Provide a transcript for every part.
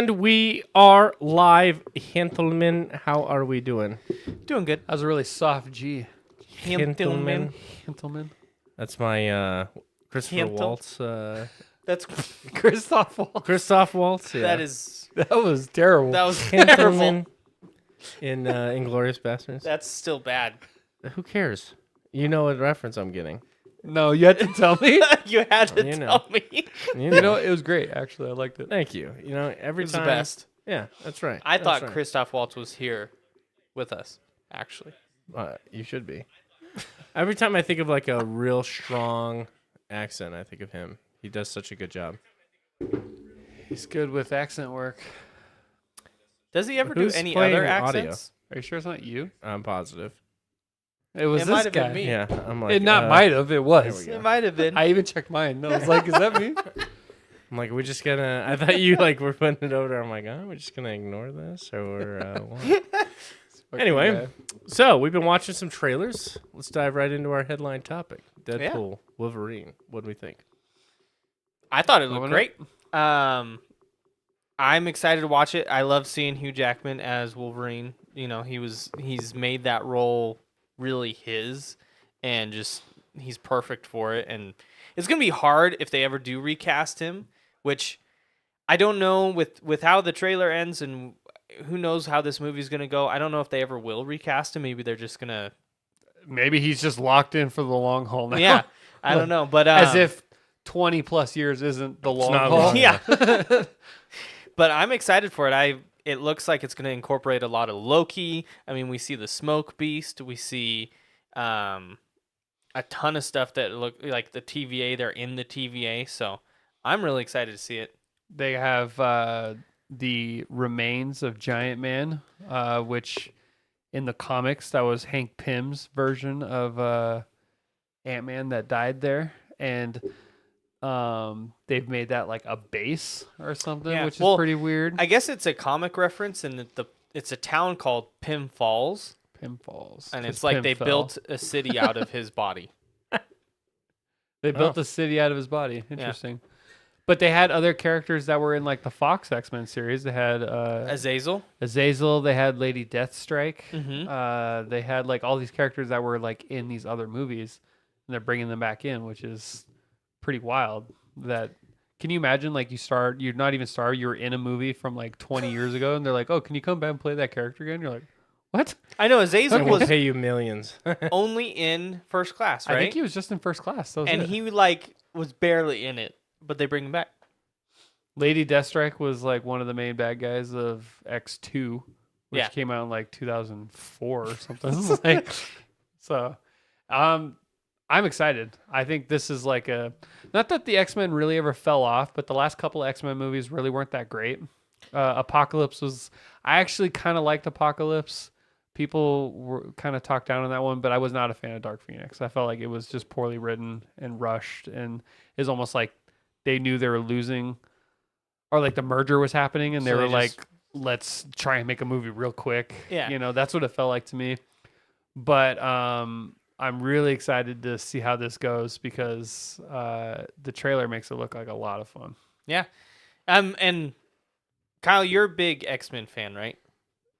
And we are live, gentlemen. How are we doing? Doing good. That was a really soft G. Gentlemen. Gentleman. That's my Christopher Gentle. Waltz. That's Christoph Waltz. Christoph Waltz. Yeah. That was terrible. that was terrible. Gentlemen in Inglourious Bastards. That's still bad. Who cares? You know what reference I'm getting. No, you had to tell me. You had to You know. tell me. You You know, it was great, actually. I liked it. Thank you. You know, every It was time. the best. Yeah, that's right. I That's thought right. Christoph Waltz was here with us, actually. You should be. Every time I think of like a real strong accent, I think of him. He does such a good job. He's good with accent work. Does he ever Who's do any playing other audio? accents? Are you sure it's not you? I'm positive. It was It this might have been guy. me. Yeah, I'm like. It might have. It there was. we go. It might have been. I even checked mine. I was like, is that me? I'm like, we're just gonna. I thought you like were putting it over there. I'm like, oh, we're just gonna ignore this, or what? Anyway, Okay. so we've been watching some trailers. Let's dive right into our headline topic: Deadpool, Wolverine. What do we think? I thought it looked Loving great. I'm excited to watch it. I love seeing Hugh Jackman as Wolverine. You know, he's made that role really his, and just he's perfect for it. And it's gonna be hard if they ever do recast him, which I don't know with how the trailer ends, and who knows how this movie's gonna go. I don't know if they ever will recast him. Maybe they're just gonna. Maybe he's just locked in for the long haul now. Yeah, I don't know, but As if 20 plus years isn't the long not haul. long. yeah. But I'm excited for it. It looks like it's going to incorporate a lot of Loki. I mean, we see the Smoke Beast. We see a ton of stuff that look like the TVA. They're in the TVA, so I'm really excited to see it. They have the remains of Giant Man, which in the comics, that was Hank Pym's version of Ant-Man that died there. And they've made that like a base or something, Yeah. which is Well, pretty weird. I guess it's a comic reference, and it's a town called Pym Falls, Pym Falls. and 'cause it's like Pym they fell. built a city out of his body. They built a city out of his body. Yeah. Interesting. But they had other characters that were in like the Fox X-Men series. They had Azazel. Azazel. They had Lady Deathstrike. Mm-hmm. They had like all these characters that were like in these other movies, and they're bringing them back in, which is pretty wild. That can you imagine? Like you're not even starred. You were in a movie from like 20 years ago, and they're like, "Oh, can you come back and play that character again?" You're like, "What?" I know Azazel And we'll was pay you millions. only in First Class, right? I think he was just in first class. That was and it. he like was barely in it, but they bring him back. Lady Deathstrike was like one of the main bad guys of X2, which Yeah. came out in like 2004 or something. Like, so, I'm excited. I think this is like not that the X-Men really ever fell off, but the last couple of X-Men movies really weren't that great. Apocalypse I actually kind of liked Apocalypse. People were kind of talked down on that one, but I was not a fan of Dark Phoenix. I felt like it was just poorly written and rushed, and it's almost like they knew they were losing, or like the merger was happening, and they So were they like, just- let's try and make a movie real quick. Yeah. You know, that's what it felt like to me. But I'm really excited to see how this goes because the trailer makes it look like a lot of fun. Yeah. And Kyle, you're a big X-Men fan, right?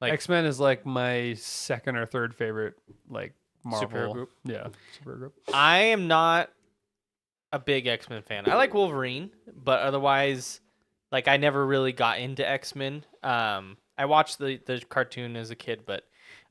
Like- X-Men is like my second or third favorite like Marvel Superhero group? Yeah, superhero group. I am not a big X-Men fan. I like Wolverine, but otherwise, like I never really got into X-Men. I watched the cartoon as a kid, but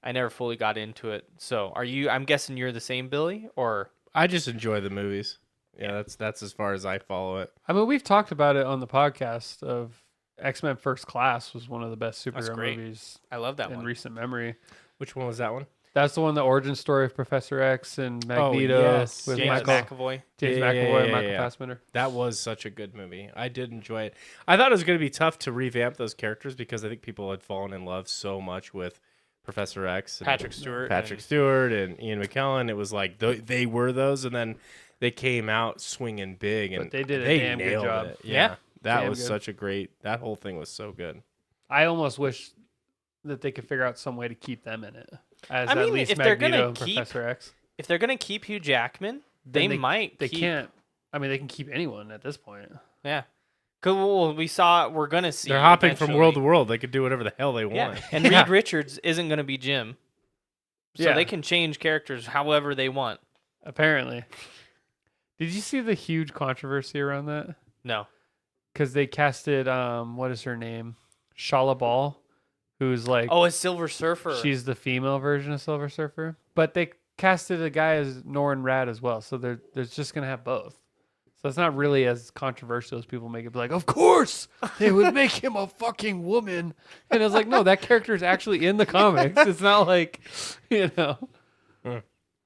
I never fully got into it. So, I'm guessing you're the same, Billy, or I just enjoy the movies. Yeah, that's as far as I follow it. I mean, we've talked about it on the podcast of X-Men First Class was one of the best That's superhero great. movies I love that in one. recent memory. Which one was that one? That's the one, the origin story of Professor X and Magneto yes. with James Michael McAvoy. James Yeah, McAvoy yeah, and Michael yeah. Fassbender. That was such a good movie. I did enjoy it. I thought it was going to be tough to revamp those characters because I think people had fallen in love so much with Professor X, and Patrick Stewart. Patrick Stewart, and Ian McKellen. It was like they were those, and then they came out swinging big, and But they did a damn good nailed job. it. Yeah. That Damn was good. such a great. That whole thing was so good. I almost wish that they could figure out some way to keep them in it. As I at mean, least if they're gonna Magneto and keep- Professor X. If they're gonna keep Hugh Jackman, they Then might. They keep, can't. I mean, they can keep anyone at this point. Yeah, Well, we're gonna see. They're hopping from world to eventually. world. They could do whatever the hell they Yeah, want. and Yeah. Reed Richards isn't gonna be Jim, so Yeah. they can change characters however they want. Apparently. Did you see the huge controversy around that? No. Because they casted, what is her name? Shala Ball, who's like, Oh, a Silver Surfer. she's the female version of Silver Surfer. But they casted a guy as Norrin Rad as well. So they're just going to have both. So it's not really as controversial as people make it. Be like, of course, they would make him a fucking woman. And it's like, no, that character is actually in the comics. It's not like, you know.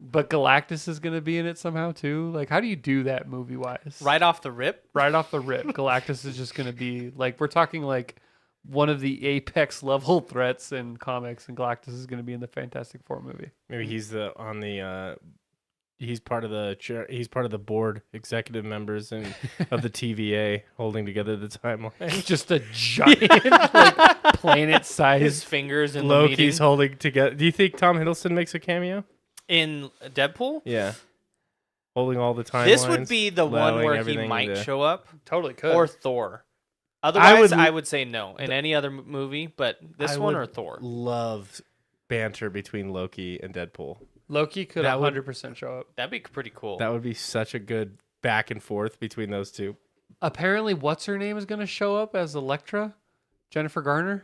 But Galactus is going to be in it somehow too. Like, how do you do that movie wise? right off the rip. Right off the rip, Galactus is just going to be like, we're talking like one of the apex level threats in comics, and Galactus is going to be in the Fantastic Four movie. Maybe he's he's part of the board executive members and of the TVA holding together the timeline. Just a giant, like planet His sized. fingers in the Loki's meeting. holding together. Do you think Tom Hiddleston makes a cameo? In Deadpool. Yeah, holding all the timelines. This would be the one allowing where he everything might to- show up, Totally could. or Thor. Otherwise, would- I would say no in any other movie, but this I one would or Thor. Love banter between Loki and Deadpool. Loki could That would- 100% show up. That'd be pretty cool. That would be such a good back and forth between those two. Apparently, what's her name is going to show up as Elektra? Jennifer Garner?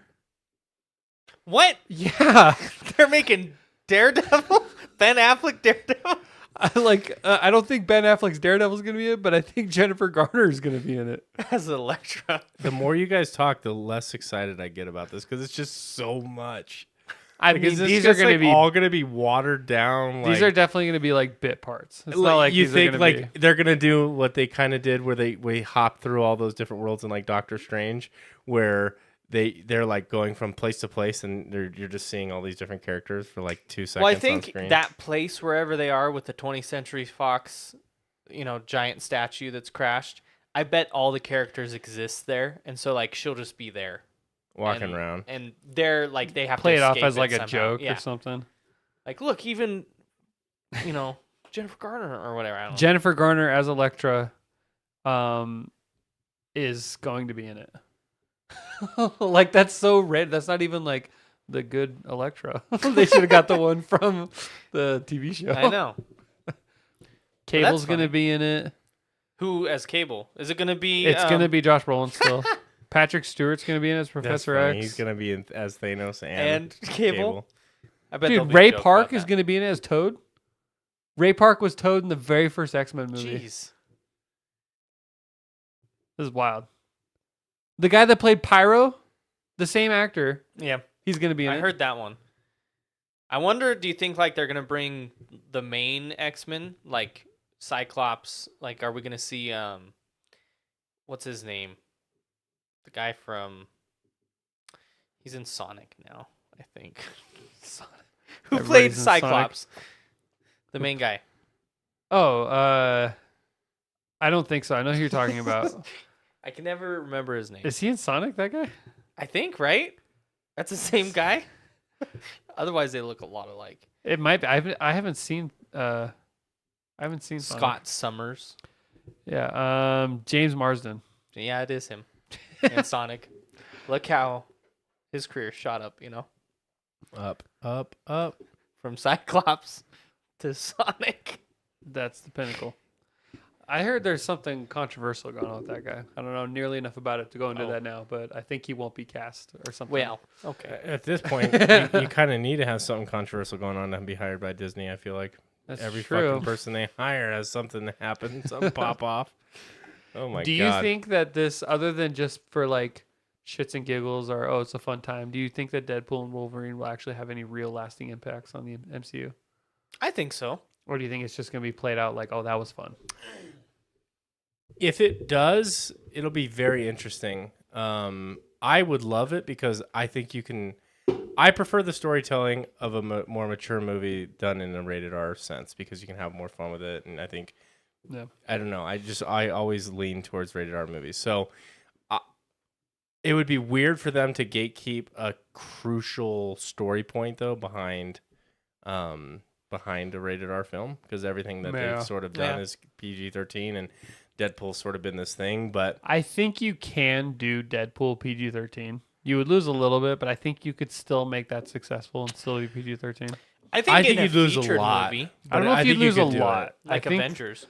What? Yeah. They're making Daredevil? Ben Affleck Daredevil? I don't think Ben Affleck's Daredevil is going to be it, but I think Jennifer Garner is going to be in it. As Elektra. The more you guys talk, the less excited I get about this because it's just so much. I Like, mean, is this these are just, going to like, be all going to be watered down. these like, are definitely going to be like bit parts. It's like, not like you these think are like going to they're gonna do what they kind of did, where we hop through all those different worlds in like Doctor Strange, where they're like going from place to place, and you're just seeing all these different characters for like 2 seconds. Well, I on think screen. that place, wherever they are with the 20th Century Fox, giant statue that's crashed, I bet all the characters exist there. And so, like, she'll just be there. walking and, around. And they're, like, they have play to it off escape as like a somehow. joke Yeah. or something. Like, look, even, Jennifer Garner or whatever. I don't know. Jennifer Garner as Elektra is going to be in it. Like, that's so red. That's not even like the good Elektra. They should have got the one from the TV show. I know. Cable's going to funny. be in it. Who as Cable? Is it going to be... It's going to be Josh Brolin still. Patrick Stewart's going to be in it as That's Professor funny. X. He's gonna be as Thanos And Cable? I bet there'll Dude, be a Ray joke Park about is that. going to be in it as Toad. Ray Park was Toad in the very first X-Men movie. Jeez. This is wild. The guy that played Pyro, the same actor, Yeah. he's going to be in I it. heard that one. I wonder, do you think like they're gonna bring the main X-Men, like Cyclops? Like, are we gonna see what's his name? The guy from he's in Sonic now, I think. Who played Everybody's in Sonic. Cyclops? The main guy. Oh, I don't think so. I know who you're talking about. I can never remember his name. Is he in Sonic, that guy? I think, right? That's the same guy? Otherwise they look a lot alike. It might be. I haven't seen Sonic. Scott Summers. Yeah, James Marsden. Yeah, it is him. And Sonic. Look how his career shot up, up, up, up. from Cyclops to Sonic. That's the pinnacle. I heard there's something controversial going on with that guy. I don't know nearly enough about it to go into Oh. that now, but I think he won't be cast or something. Well, okay. At this point, you kind of need to have something controversial going on to be hired by Disney. I feel like that's every true. fucking person they hire has something happen, something pop off. Oh my Do god! you think that this, other than just for like shits and giggles or it's a fun time, do you think that Deadpool and Wolverine will actually have any real lasting impacts on the MCU? I think so. Or do you think it's just going to be played out like, oh, that was fun? If it does, it'll be very interesting. I would love it because I think you can. I prefer the storytelling of a more mature movie done in a rated R sense because you can have more fun with it, and I think. Yeah. I don't know. I always lean towards rated R movies, so it would be weird for them to gatekeep a crucial story point though behind a rated R film because everything that Yeah. they've sort of done Yeah. is PG-13 and Deadpool's sort of been this thing, but I think you can do Deadpool PG-13. You would lose a little bit, but I think you could still make that successful and still be PG-13. I think think in you'd a lose a featured lot. movie, I don't know if you'd think you lose a could do lot. it. like I think, Avengers.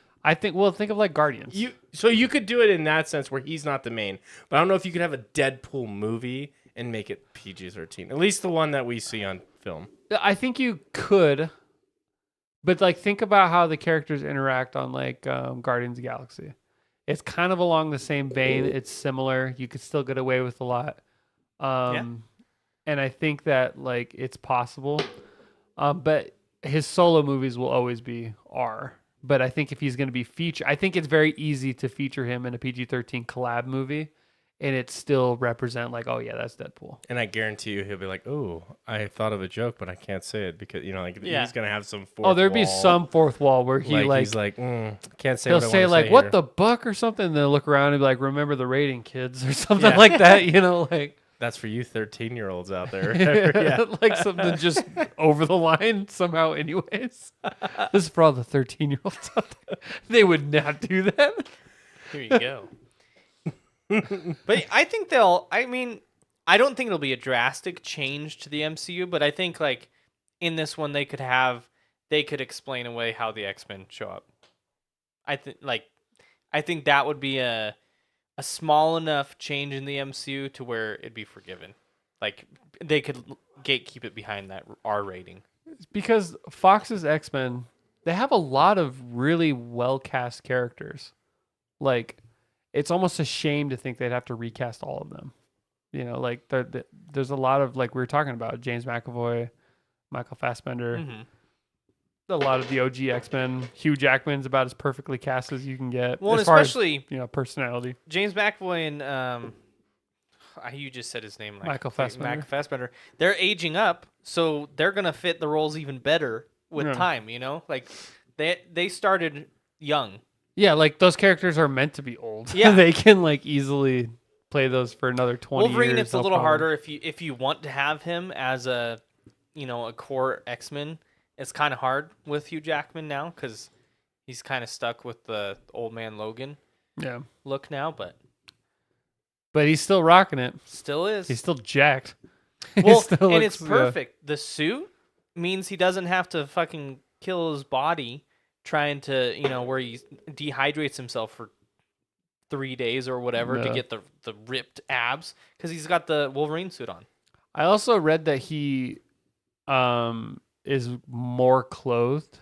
well, think of like Guardians. So you could do it in that sense where he's not the main, but I don't know if you could have a Deadpool movie and make it PG-13. At least the one that we see on film. I think you could, but like think about how the characters interact on like Guardians of the Galaxy. It's kind of along the same vein. It's similar. You could still get away with a lot. And I think that like it's possible. But his solo movies will always be R. But I think if he's going to be featured, I think it's very easy to feature him in a PG-13 collab movie and it still represent like, oh yeah, that's Deadpool. And I guarantee you he'll be like, oh, I thought of a joke, but I can't say it because, he's going to have some fourth There'd be wall. some fourth wall where he he's like, can't say he'll what I say want to like, say what here. the buck or something. And they'll look around and be like, remember the rating, kids, or something like that. Like That's for you 13-year-olds out there. like something just over the line somehow. Anyways, this is for all the 13-year-olds out there. They would not do that. Here you go. But I think I don't think it'll be a drastic change to the MCU, but I think like in this one they could explain away how the X-Men show up. I think that would be a small enough change in the MCU to where it'd be forgiven. Like they could gatekeep it behind that R rating. Because Fox's X-Men, they have a lot of really well cast characters. Like it's almost a shame to think they'd have to recast all of them. Like there's a lot of, like we were talking about, James McAvoy, Michael Fassbender, a lot of the OG X-Men. Hugh Jackman's about as perfectly cast as you can get. Well, as especially far as, personality. James McAvoy and you just said his name, like Michael Fassbender. Michael Fassbender. They're aging up, so they're gonna fit the roles even better with time. Like they started young. Yeah, like those characters are meant to be old. Yeah, they can like easily play those for another 20 Wolverine, years. it's a little harder if you want to have him as a core X-Men. It's kind of hard with Hugh Jackman now because he's kind of stuck with the old man Logan look now, but he's still rocking it. Still is. He's still jacked. Well, and it's perfect. The suit means he doesn't have to fucking kill his body trying to, where he dehydrates himself for 3 days or whatever to get the ripped abs because he's got the Wolverine suit on. I also read that he is more clothed.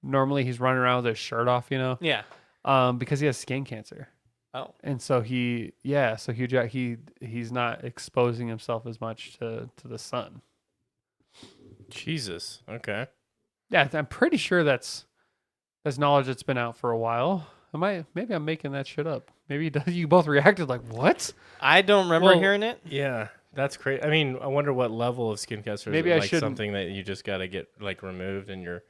Normally he's running around with his shirt off, Yeah. Because he has skin cancer. Oh. And so Hugh Jack, he's not exposing himself as much to the sun. Jesus. Okay. Yeah, I'm pretty sure that's knowledge that's been out for a while. Maybe I'm making that shit up. Maybe you both reacted like, what? I don't remember hearing it. Yeah, that's crazy. I mean, I wonder what level of skin cancer Maybe is I like shouldn't. something that you just got to get like removed and you're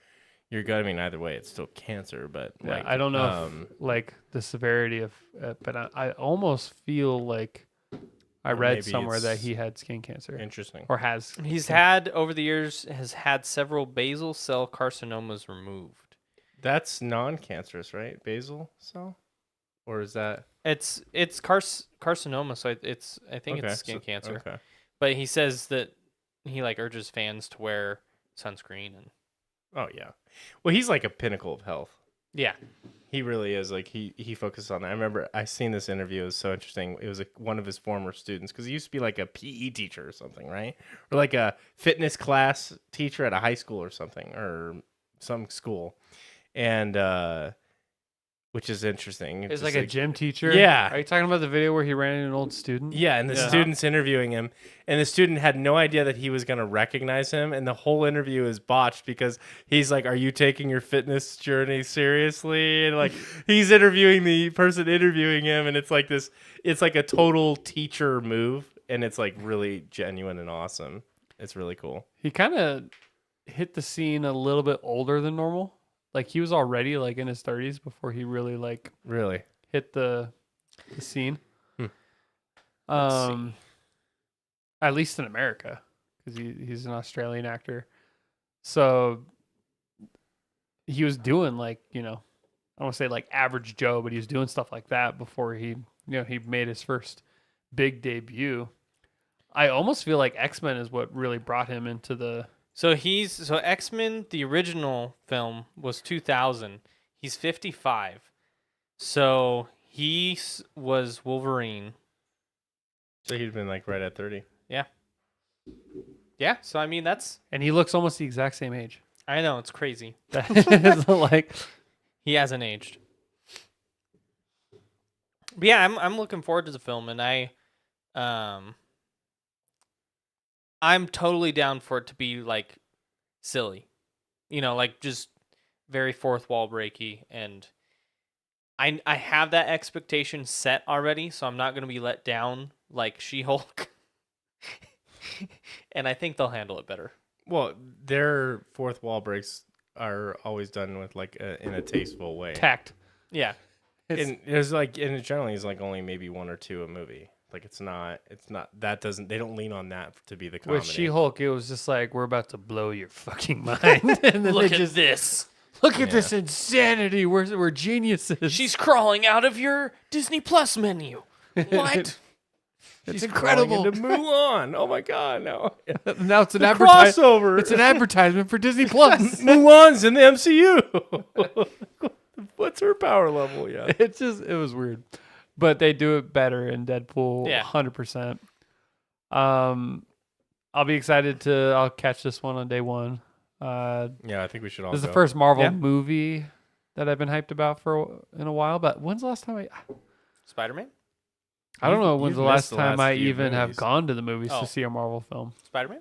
good. I mean, either way, it's still cancer, but Yeah, like, I don't know if, like the severity of it, but I almost feel like I Or read maybe somewhere that it's he had skin cancer interesting. or has. He's had over the years had several basal cell carcinomas removed. That's non-cancerous, right? Basal cell, or is that? It's carcinoma, so I think Okay, it's skin cancer. Okay. But he says that he like urges fans to wear sunscreen and Oh yeah. Well, he's like a pinnacle of health. yeah. He really is. Like he focuses on that. I remember I seen this interview. It was so interesting. It was one of his former students because he used to be like a PE teacher or something, right? Or like a fitness class teacher at a high school or something or some school, and which is interesting. It's just like a gym teacher. Yeah. Are you talking about the video where he ran into an old student? Yeah, and the student's interviewing him, and the student had no idea that he was going to recognize him, and the whole interview is botched because he's like, "Are you taking your fitness journey seriously?" And like he's interviewing the person interviewing him, and it's like a total teacher move, and it's like really genuine and awesome. It's really cool. He kind of hit the scene a little bit older than normal. Like he was already like in his 30s before he really hit the scene. At least in America, because he's an Australian actor. So he was doing don't want to say like average Joe, but he was doing stuff like that before he made his first big debut. I almost feel like X-Men is what really brought him into the. So X-Men, the original film was 2000. He's 55. So he was Wolverine. So he'd been like right at 30. Yeah. So I mean, And he looks almost the exact same age. I know, it's crazy. That is like. He hasn't aged. But yeah, I'm looking forward to the film, and I'm totally down for it to be like silly, like just very fourth wall breaky, and I have that expectation set already, so I'm not gonna be let down like She-Hulk, and I think they'll handle it better. Well, their fourth wall breaks are always done with like in a tasteful way. Tact. Yeah, And there's like, and it generally is like only maybe one or two a movie. Like it's not they don't lean on that to be the comedy. With She-Hulk, it was just like, we're about to blow your fucking mind. And then look they at just, this. look at this insanity. We're geniuses. She's crawling out of your Disney Plus menu. What? It's She's incredible. crawling into Mulan. Oh my god, no. Now it's an The advertisement. crossover. It's an advertisement for Disney Plus. Mulan's in the MCU. What's her power level? Yeah. It was weird, but they do it better in Deadpool. Yeah. 100%. I'll be excited I'll catch this one on day one. Yeah, I think we should all This is go. the first Marvel Yeah. movie that I've been hyped about in a while. But when's the last time Spider-Man? I don't know You've when's the missed last the time last I few even have movies. gone to the movies Oh. to see a Marvel film. Spider-Man?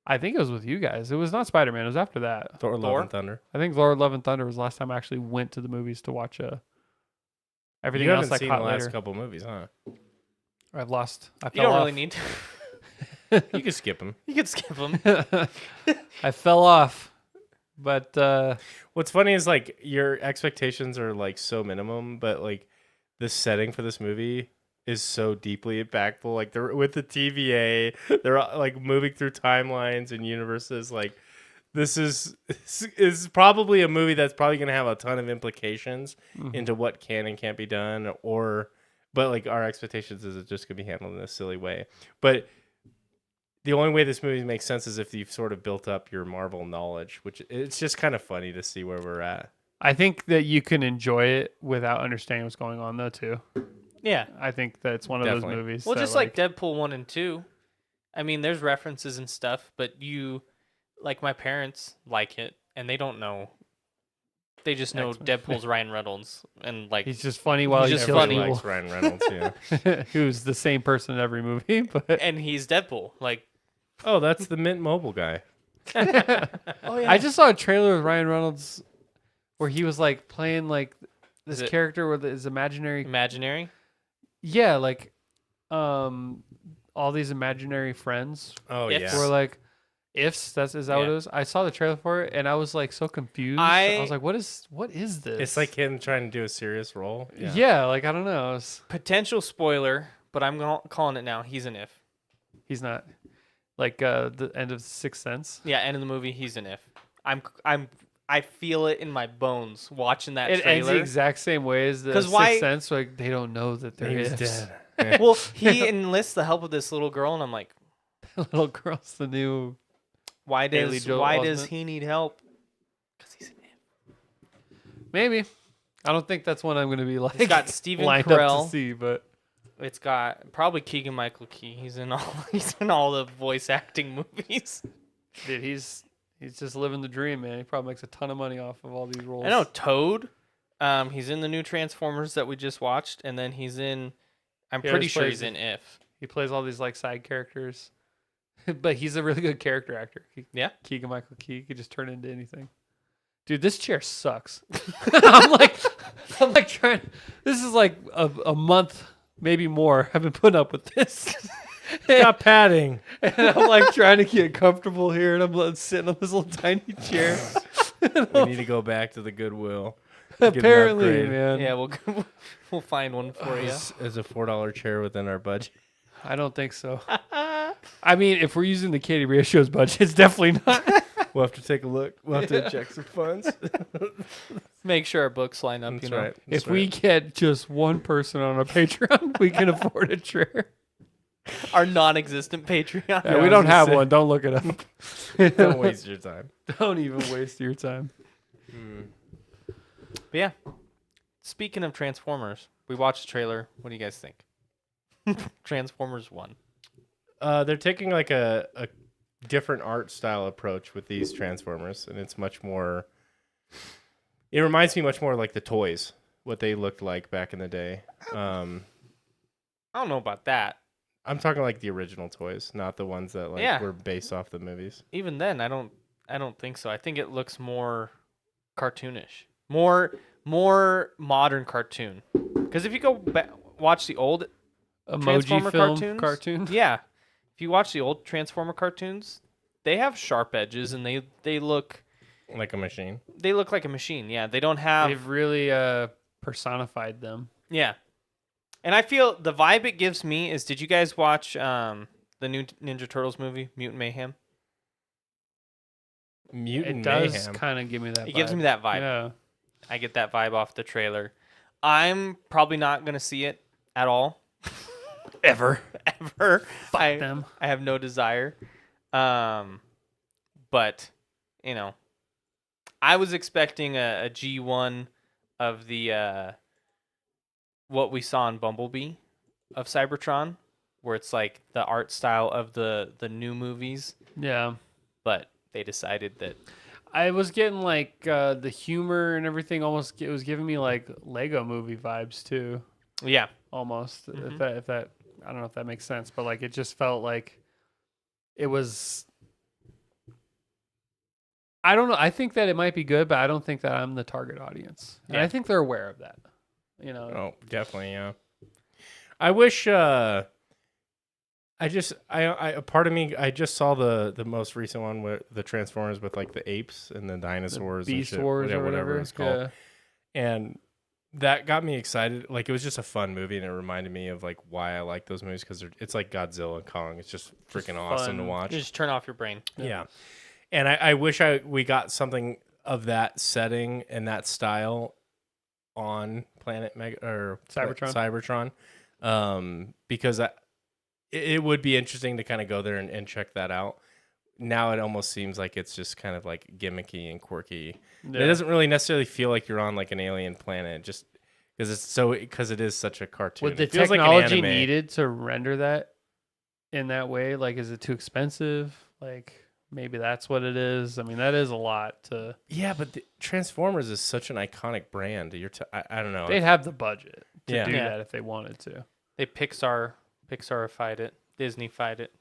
I think it was with you guys. It was not Spider-Man. It was after that. Thor: Love Thor? and Thunder. I think Lord Love and Thunder was the last time I actually went to the movies to watch everything You else haven't I seen the caught last later. couple movies, huh? I've lost. I You fell don't off. really need to. You can skip them. You could skip them. I fell off, but What's funny is like your expectations are like so minimum, but like the setting for this movie is so deeply impactful. Like they're with the TVA, they're like moving through timelines and universes. Like this is probably a movie that's probably going to have a ton of implications into what can and can't be done, but like our expectations is it's just going to be handled in a silly way. But the only way this movie makes sense is if you've sort of built up your Marvel knowledge, which it's just kind of funny to see where we're at. I think that you can enjoy it without understanding what's going on, though. Too. Yeah. I think that's one of Definitely. those movies. Well, that, just like Deadpool 1 and 2. I mean, there's references and stuff, but like my parents like it, and they don't know. They just know X-Men. Deadpool's Ryan Reynolds, and like he's just funny while He's he just kills funny. people. Likes Ryan Reynolds, yeah. Who's the same person in every movie, but and he's Deadpool. Like, Oh, that's the Mint Mobile guy. oh yeah, I just saw a trailer with Ryan Reynolds where he was like playing like this Is it- character with his imaginary. imaginary. Yeah, like all these imaginary friends Oh, Ifs. yeah. were like ifs. Is that what Yeah. it was? I saw the trailer for it and I was like so confused. I was like, what is this? It's like him trying to do a serious role. yeah, like I don't know. Potential spoiler, but I'm calling it now. He's an if. He's not like the end of Sixth Sense. Yeah, end of the movie. He's an if. I feel it in my bones watching that It ends the trailer. exact same way as the 'Cause Sixth why- Sense. Like they don't know that they're He's ifs. dead. Well, he enlists the help of this little girl, and I'm like, Little girl's the new. why Haley does Joel Osment. he need help? Because he's an if. Maybe. I don't think that's one I'm going to be like. It's got Stephen lined up Carell. to see, but It's got probably Keegan Michael Key. He's in all the voice acting movies. dude, he's just living the dream, man. He probably makes a ton of money off of all these roles. I know Toad. He's in the new Transformers that we just watched, and then he's in. I'm He pretty always sure plays he's in If. He plays all these like side characters, but he's a really good character actor. Yeah. Keegan Michael Key he could just turn into anything. Dude, this chair sucks. I'm like trying. This is like a month, maybe more. I've been putting up with this. Got padding. And I'm like trying to get comfortable here, and I'm like, sitting on this little tiny chair. We need to go back to the Goodwill. Get an Apparently, upgrade. man. Yeah, we'll find one for you. As a $4 chair within our budget. I don't think so. I mean, if we're using the Katie Ratio's budget, it's definitely not. We'll have to take a look. We'll have to inject some funds. Make sure our books line up. That's you know, right. If we get just one person on a Patreon, we can afford a chair. our non-existent Patreon. Yeah, I we was don't gonna have say- one. Don't look it up. Don't waste your time. Don't even waste your time. But yeah. Speaking of Transformers, we watched the trailer. What do you guys think? Transformers 1. They're taking like a different art style approach with these Transformers, and it's much more. It reminds me much more like the toys, what they looked like back in the day. I don't know about that. I'm talking like the original toys, not the ones that like Yeah. were based off the movies. Even then, I don't think so. I think it looks more cartoonish, more modern cartoon. Because if you go watch the old Emoji Transformer film cartoons? Yeah, if you watch the old Transformer cartoons, they have sharp edges and they look Like a machine. like a machine. Yeah, they don't have They've really personified them. yeah. And I feel the vibe it gives me is, did you guys watch the new Ninja Turtles movie, Mutant Mayhem? Mutant It does Mayhem. kind of give me that. It gives me that vibe. Yeah. I get that vibe off the trailer. I'm probably not gonna see it at all. Ever. Ever. Them. I have no desire. But you know, I was expecting a G1 of the what we saw in Bumblebee of Cybertron, where it's like the art style of the new movies, Yeah. but they decided that I was getting like the humor and everything. Almost, it was giving me like Lego Movie vibes too. yeah, Almost. Mhm. If that, I don't know if that makes sense, but like it just felt like it was. I don't know. I think that it might be good, but I don't think that I'm the target audience, and Yeah. I think they're aware of that. You know. Oh, definitely, yeah. I wish a part of me, I just saw the most recent one with the Transformers with like the apes and the dinosaurs Beast and shit. Wars Yeah, or whatever whatever it's called. Yeah. And that got me excited. Like it was just a fun movie, and it reminded me of like why I like those movies, because it's like Godzilla and Kong. It's just freaking awesome to fun. watch. just turn off your brain. Yeah. And I wish we got something of that setting and that style on Planet Mega or Cybertron. because it would be interesting to kind of go there and check that out. Now it almost seems like it's just kind of like gimmicky and quirky. Yeah. It doesn't really necessarily feel like you're on like an alien planet, just because it is such a cartoon. With the It feels like an technology anime. needed to render that in that way, like, is it too expensive? Like, maybe that's what it is. I mean, that is a lot to. Yeah, but Transformers is such an iconic brand. I don't know. They'd have the budget to Yeah. do Yeah. that if they wanted to. They Pixarified it. Disneyfied it.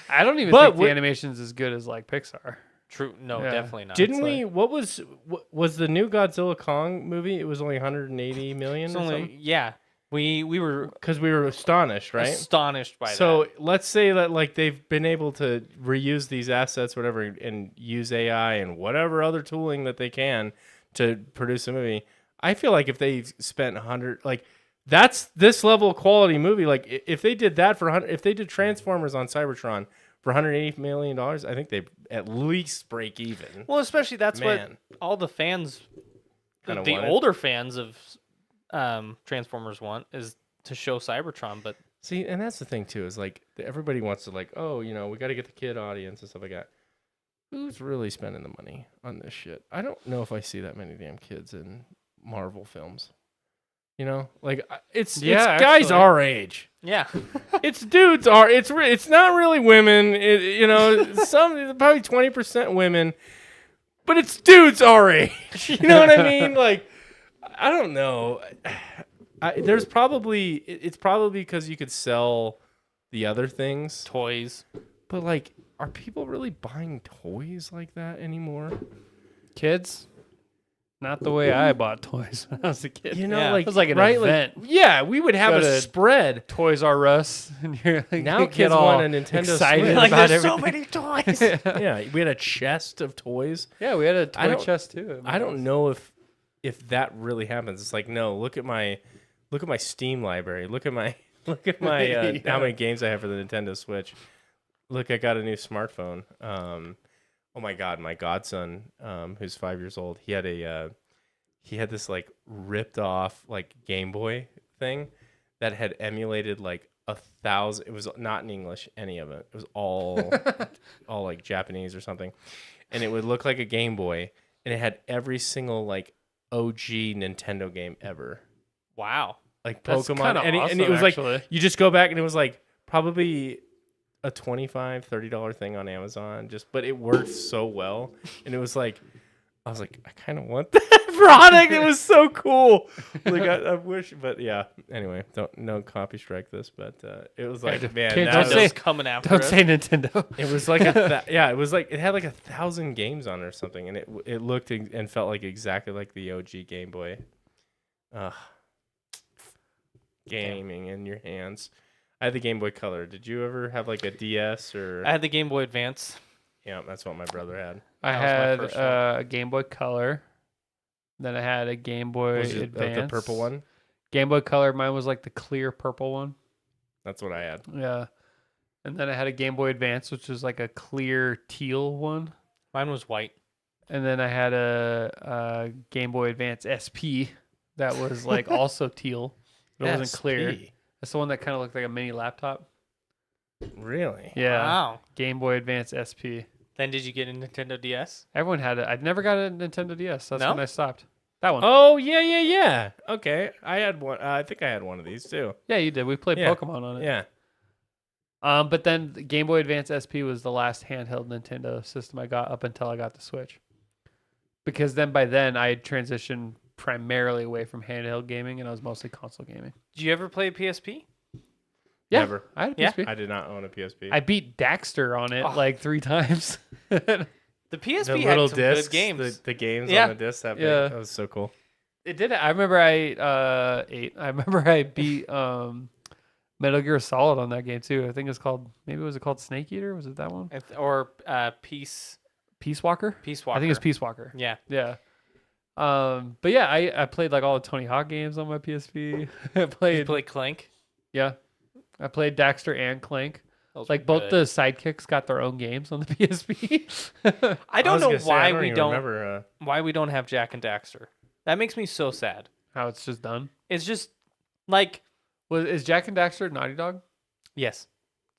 I don't even But think the animation's as good as like Pixar. True. No, Yeah. definitely not. Didn't It's we? What was the new Godzilla Kong movie? It was only 180 million. It's only we were because we were astonished, right? astonished by So that. let's say that like they've been able to reuse these assets, whatever, and use AI and whatever other tooling that they can to produce a movie. I feel like if they spent 100, like that's this level of quality movie. Like if they did that for 100, if they did Transformers on Cybertron for $180 million, I think they at least break even. Well, especially that's Man. what all the fans, Kinda the want it. older fans of Transformers want, is to show Cybertron. But See, and that's the thing too, is like everybody wants to like, oh, we got to get the kid audience and stuff like that. Who's really spending the money on this shit? I don't know if I see that many damn kids in Marvel films. Like it's Yeah, guys actually. our age. yeah, It's dudes our. It's not really women. Some probably 20% women, but it's dudes our age. You know what I mean? Like, I don't know. It's probably because you could sell the other things, toys. but like, are people really buying toys like that anymore? Kids, not the way I bought toys when I was a kid. Yeah. Like It was like an right? event. Like, yeah, we would have Go a to spread. Toys R Us, and you're like, Now you kids get all want a Nintendo excited Switch. Like about there's so everything. many toys. Yeah, we had a chest of toys. Yeah, we had a I toy don't- chest too. I don't know if that really happens. It's like, no, look at my Steam library. Look at my Yeah. how many games I have for the Nintendo Switch. Look, I got a new smartphone. Oh my god, my godson, who's 5 years old, he had a he had this like ripped off like Game Boy thing that had emulated like 1,000. It was not in English, any of it. It was all like Japanese or something, and it would look like a Game Boy, and it had every single like OG Nintendo game ever, Wow. like That's Pokemon, kinda and awesome, it was actually. like you just go back and it was like probably a $25-$30 thing on Amazon, but it worked so well, and it was like I was like, I kind of want that product. It was so cool. Like I wish, but yeah. Anyway, no copy strike this, but it was like, man, can't- that don't was- say- Nintendo's coming after Don't us. say Nintendo. it was like yeah, it was like it had like 1,000 games on it or something, and it looked and felt like exactly like the OG Game Boy. Ugh. Gaming in your hands. I had the Game Boy Color. Did you ever have like a DS or? I had the Game Boy Advance. Yeah, that's what my brother had. I That was my had first one. a Game Boy Color. Then I had a Game Boy Was it Advance. the purple one? Game Boy Color. Mine was like the clear purple one. That's what I had. Yeah. And then I had a Game Boy Advance, which was like a clear teal one. Mine was white. And then I had a Game Boy Advance SP that was like also teal. But it wasn't clear. SP. That's the one that kind of looked like a mini laptop. Really? Yeah. Wow. Game Boy Advance SP. Then did you get a Nintendo DS? Everyone had it. I'd never got a Nintendo DS. That's No? when I stopped. That one. Oh yeah. Okay, I had one. I think I had one of these too. Yeah, you did. We played Yeah. Pokemon on it. Yeah. But then the Game Boy Advance SP was the last handheld Nintendo system I got up until I got the Switch. Because then by then I had transitioned primarily away from handheld gaming and I was mostly console gaming. Did you ever play PSP? Yeah, Never. I had a Yeah. PSP. I did not own a PSP. I beat Daxter on it Oh. like 3 times. The PSP the had little some discs, good games. the games Yeah. on the disc. That big. Yeah. That was so cool. It did. I remember I remember I beat Metal Gear Solid on that game too. I think it's called was it called Snake Eater? Was it that one? Or Peace Walker? Walker. I think it's Peace Walker. Yeah. Yeah. But yeah, I played like all the Tony Hawk games on my PSP. I Did you played play Clank? yeah. I played Daxter and Clank. Those Like were both good. the sidekicks got their own games on the PSP. I don't was know gonna say, why I don't we even don't remember. why we don't have Jack and Daxter. That makes me so sad. How it's just done. It's just like Is Jack and Daxter Naughty Dog? yes,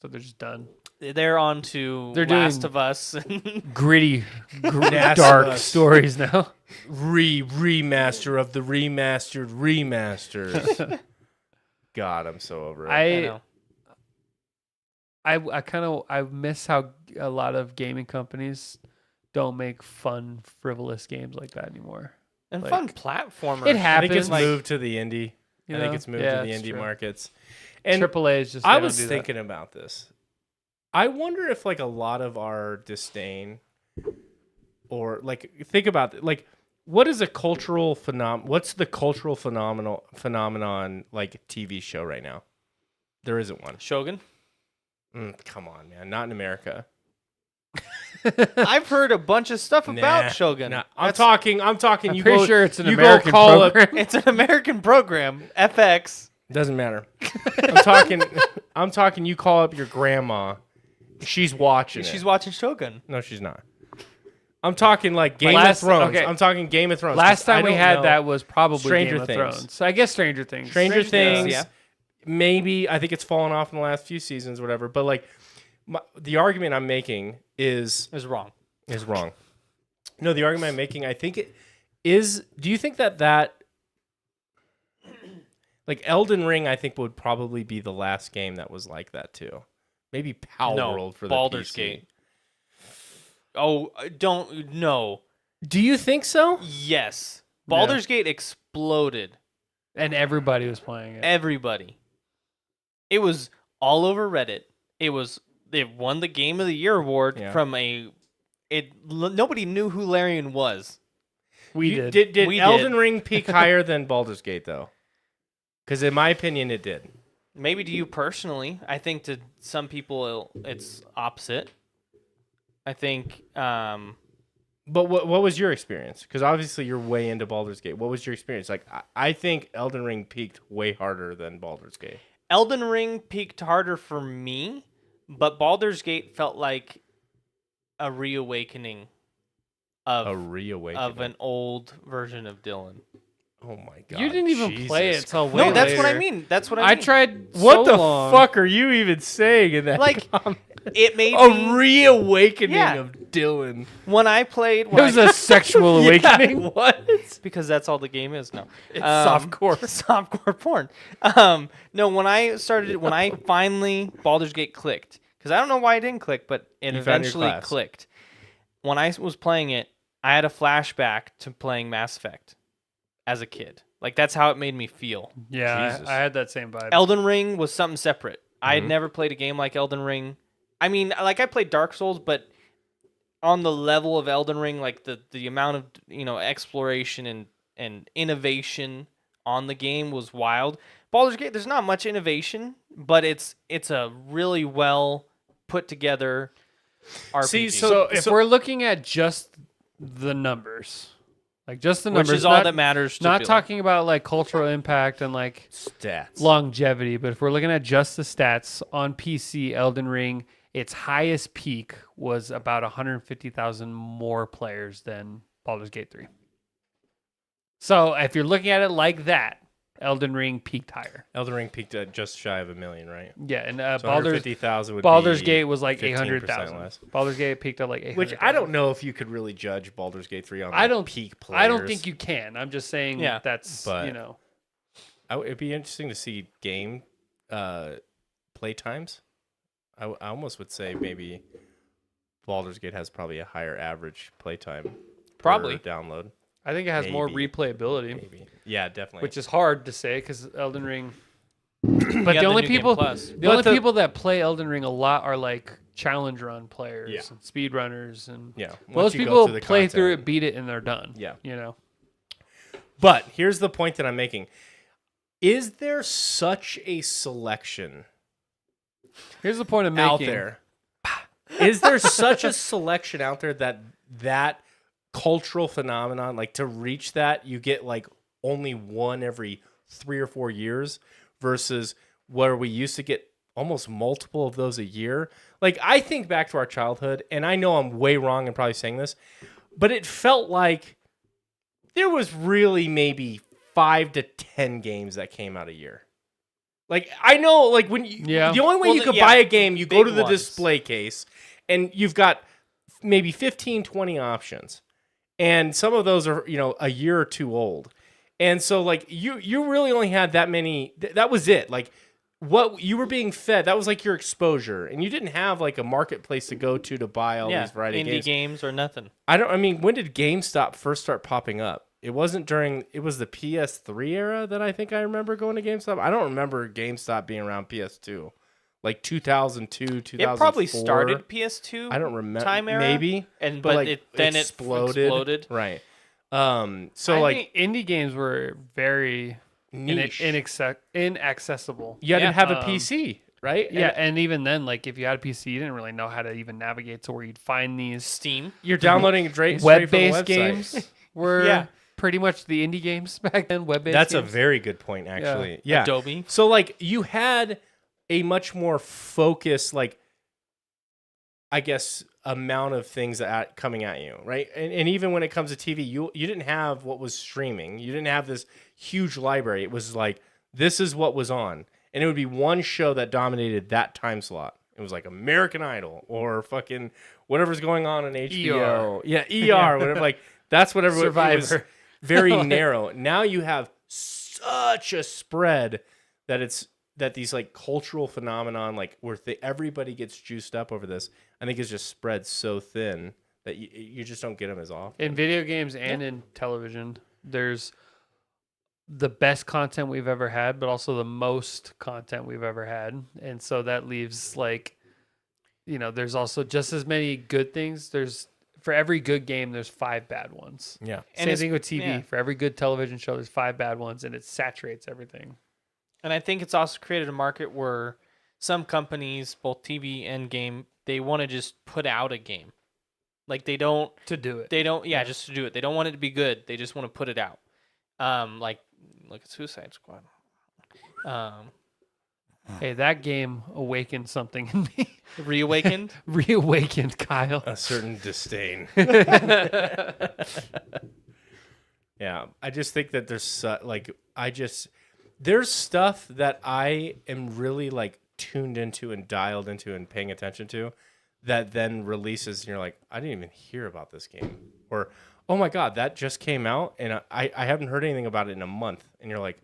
So they're just done. they're on to They're Last doing- of Us. Gritty, Last dark of Us. stories now. Remaster of the remastered remasters. God, I'm so over it. I know. I kind of I miss how a lot of gaming companies don't make fun, frivolous games like that anymore. And like- fun platformer. It I think it's happens. moved to the indie. You I think know? it's moved Yeah, to the it's indie true. markets. And AAA is just. I they don't was do that. thinking about this. I wonder if like a lot of our disdain, or like think about it, like what is a cultural What's the cultural phenomenon like TV show right now? There isn't one. Shogun. Come on, man. Not in America. I've heard a bunch of stuff about Nah, Shogun. nah. I'm talking. I'm you pretty go, sure it's an you American go call up. program. It's an American program. FX. Doesn't matter. I'm talking. You call up your grandma. She's watching. She's it. watching Shogun. No, she's not. I'm talking like Game Last- of Thrones. okay. I'm talking Game of Thrones. Last 'cause I time we don't had know. that was probably Stranger Game of Things. Thrones. So I guess Stranger Things. Stranger Stranger Things. Things, Maybe I think it's fallen off in the last few seasons, whatever. But like, the argument I'm making is Wrong. wrong. No, the argument I'm making, I think it is. Do you think that like Elden Ring, I think would probably be the last game that was like that too. Maybe Power No, World for the Baldur's PC. Gate. Oh, don't no. Do you think so? Yes. Baldur's Gate exploded. And everybody was playing it. Everybody. It was all over Reddit. It won the Game of the Year award Yeah. from nobody knew who Larian was. We You- did. Did We Elden did. Ring peak higher than Baldur's Gate though? Because in my opinion, it did. Maybe to you personally. I think to some people it's opposite. I think But what was your experience? Because obviously you're way into Baldur's Gate. What was your experience? Like I think Elden Ring peaked way harder than Baldur's Gate. Elden Ring peaked harder for me, but Baldur's Gate felt like a reawakening A of reawakening. an old version of Dylan. Oh my god! You didn't even play it Jesus till way No, that's what I later. mean. That's what I I mean. tried. What so the long. fuck are you even saying in that? Like, comment? It made A me reawakening Yeah. of Dylan. when I played. It When was I, a sexual awakening. Yeah, what? because that's all the game is. No, It's softcore. softcore porn. No, when I finally Baldur's Gate clicked, because I don't know why it didn't click, but it You found your eventually class. clicked. When I was playing it, I had a flashback to playing Mass Effect as a kid. Like that's how it made me feel. Yeah, Jesus. I had that same vibe. Elden Ring was something separate. I had Mhm. never played a game like Elden Ring. I mean, like I played Dark Souls, but on the level of Elden Ring, like the amount of exploration and innovation on the game was wild. Baldur's Gate, there's not much innovation, but it's a really well put together RPG. See, so if we're looking at just the numbers, like just the which numbers, is all that matters. To not Bill. talking about like cultural impact and like Stats. longevity, but if we're looking at just the stats on PC, Elden Ring, its highest peak was about 150,000 more players than Baldur's Gate 3. So if you're looking at it like that, Elden Ring peaked higher. Elden Ring peaked at just shy of 1 million, right? Yeah, and So Baldur's 150,000 would Baldur's be Gate was like 15% 800,000. less. Baldur's Gate peaked at like 800,000. Which I don't know if you could really judge Baldur's Gate 3 on I don't peak players. I don't think you can. I'm just saying Yeah. that's But- It'd be interesting to see game play times. I almost would say maybe Baldur's Gate has probably a higher average play time per Probably. download. I think it has more Maybe. replayability, Maybe. Yeah, definitely. which is hard to say because Elden Ring. You But got the the only New Game people, Plus. the But only the- people that play Elden Ring a lot are like challenge run players Yeah. and speed runners, and yeah. most once you go people through the play through content. it, beat it, and they're done. Yeah. You know. But here's the point that I'm making. Is there such a selection Here's the point I'm making. out there? Is there such a selection out there that cultural phenomenon, like to reach that, you get like only one every 3 or 4 years versus where we used to get almost multiple of those a year? Like I think back to our childhood, and I know I'm way wrong in probably saying this, but it felt like there was really maybe 5 to 10 games that came out a year. Like I know, like when you, Yeah. the only way Well, you could yeah, buy a game, you go big to the ones. display case, and you've got maybe 15, 20 options, and some of those are a year or two old, and so like you really only had that many. That was it. Like what you were being fed, that was like your exposure, and you didn't have like a marketplace to go to buy all these variety of indie games. games or nothing. I mean, when did GameStop first start popping up? It wasn't during. It was the PS3 era that I think I remember going to GameStop. I don't remember GameStop being around PS2, like 2002, 2004. It probably started PS2. I don't remember. time era, Maybe, but like, it exploded. Right. So I like think indie games were very niche. inaccessible. You had to Yeah, have a PC, right? Yeah, And and even then, like if you had a PC, you didn't really know how to even navigate to where you'd find these Steam. you're downloading straight from the web-based website. games. Were Yeah. pretty much the indie games back then. Web-based. That's games. a very good point, actually. Yeah. Adobe. So like you had a much more focused, like I guess, amount of things coming at you, right? And even when it comes to TV, you didn't have what was streaming. You didn't have this huge library. It was like this is what was on, and it would be one show that dominated that time slot. It was like American Idol or fucking whatever's going on HBO. Yeah, ER, whatever. Like that's what everyone. It was Survivor. very narrow. Now you have such a spread that these like cultural phenomenon, like where everybody gets juiced up over this, I think is just spread so thin that you just don't get them as often. in video games and in television. There's the best content we've ever had, but also the most content we've ever had, and so that leaves like, there's also just as many good things. There's for every good game, there's 5 bad ones. Yeah. And Same it's- thing with TV. yeah. For every good television show, there's 5 bad ones, and it saturates everything. And I think it's also created a market where some companies, both TV and game, they want to just put out a game. Like they don't, To do it. just to do it. They don't want it to be good. They just want to put it out. Like look at Suicide Squad. Hey, that game awakened something in me. Reawakened. Reawakened Kyle. A certain disdain. Yeah, I just think that there's stuff that I am really like tuned into and dialed into and paying attention to that then releases and you're like, I didn't even hear about this game. Or, oh my God, that just came out and I haven't heard anything about it in a month. And you're like,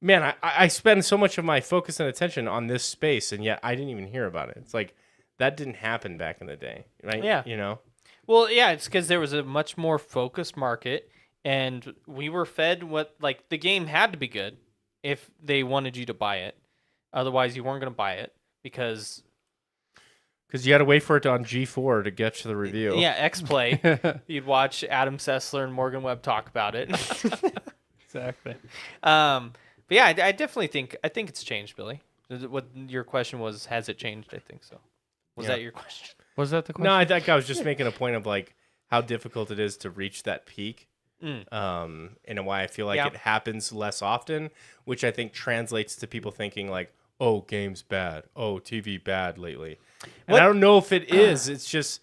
man, I spend so much of my focus and attention on this space and yet I didn't even hear about it. It's like, that didn't happen back in the day, right? Yeah. You know? Well, yeah, it's because there was a much more focused market, and we were fed what like the game had to be good if they wanted you to buy it. Otherwise, you weren't going to buy it because you got to wait for it on G4 to get to the review. yeah, X-Play. You'd watch Adam Sessler and Morgan Webb talk about it. Exactly. But yeah, I definitely think it's changed, Billy. What your question was, has it changed? I think so. Was that your question? Was that the question? No, I think I was just making a point of like how difficult it is to reach that peak. And why I feel like it happens less often, which I think translates to people thinking like, oh, game's bad. Oh, TV bad lately. And I don't know if it is. It's just,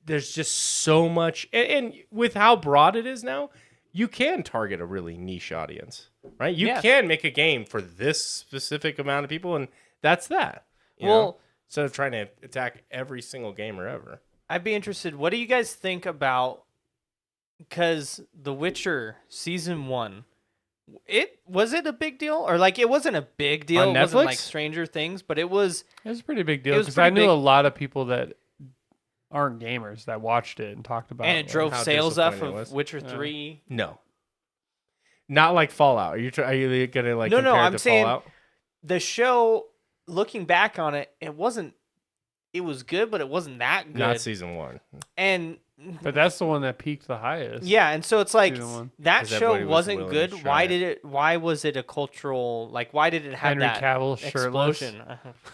there's just so much. And with how broad it is now, you can target a really niche audience, right? You can make a game for this specific amount of people, and that's that. You know? Instead of trying to attack every single gamer ever. I'd be interested. What do you guys think about? Because The Witcher Season 1, was it a big deal? Or like it wasn't a big deal. On It wasn't Netflix? like Stranger Things, but it was. It was a pretty big deal It was because I pretty knew big. a lot of people that aren't gamers that watched it and talked about And it. it drove how sales up disappointing it of was. Witcher 3. No. Not like Fallout. Are you going to like No, compare it I'm to saying Fallout? the show, looking back on it, it was good, but it wasn't that good. Not season 1. And But that's the one that peaked the highest. yeah, and so it's like Season 1. that 'Cause everybody show was wasn't willing good. to try it. Why was it a cultural, like why did it have Henry that Cavill shirtless. explosion?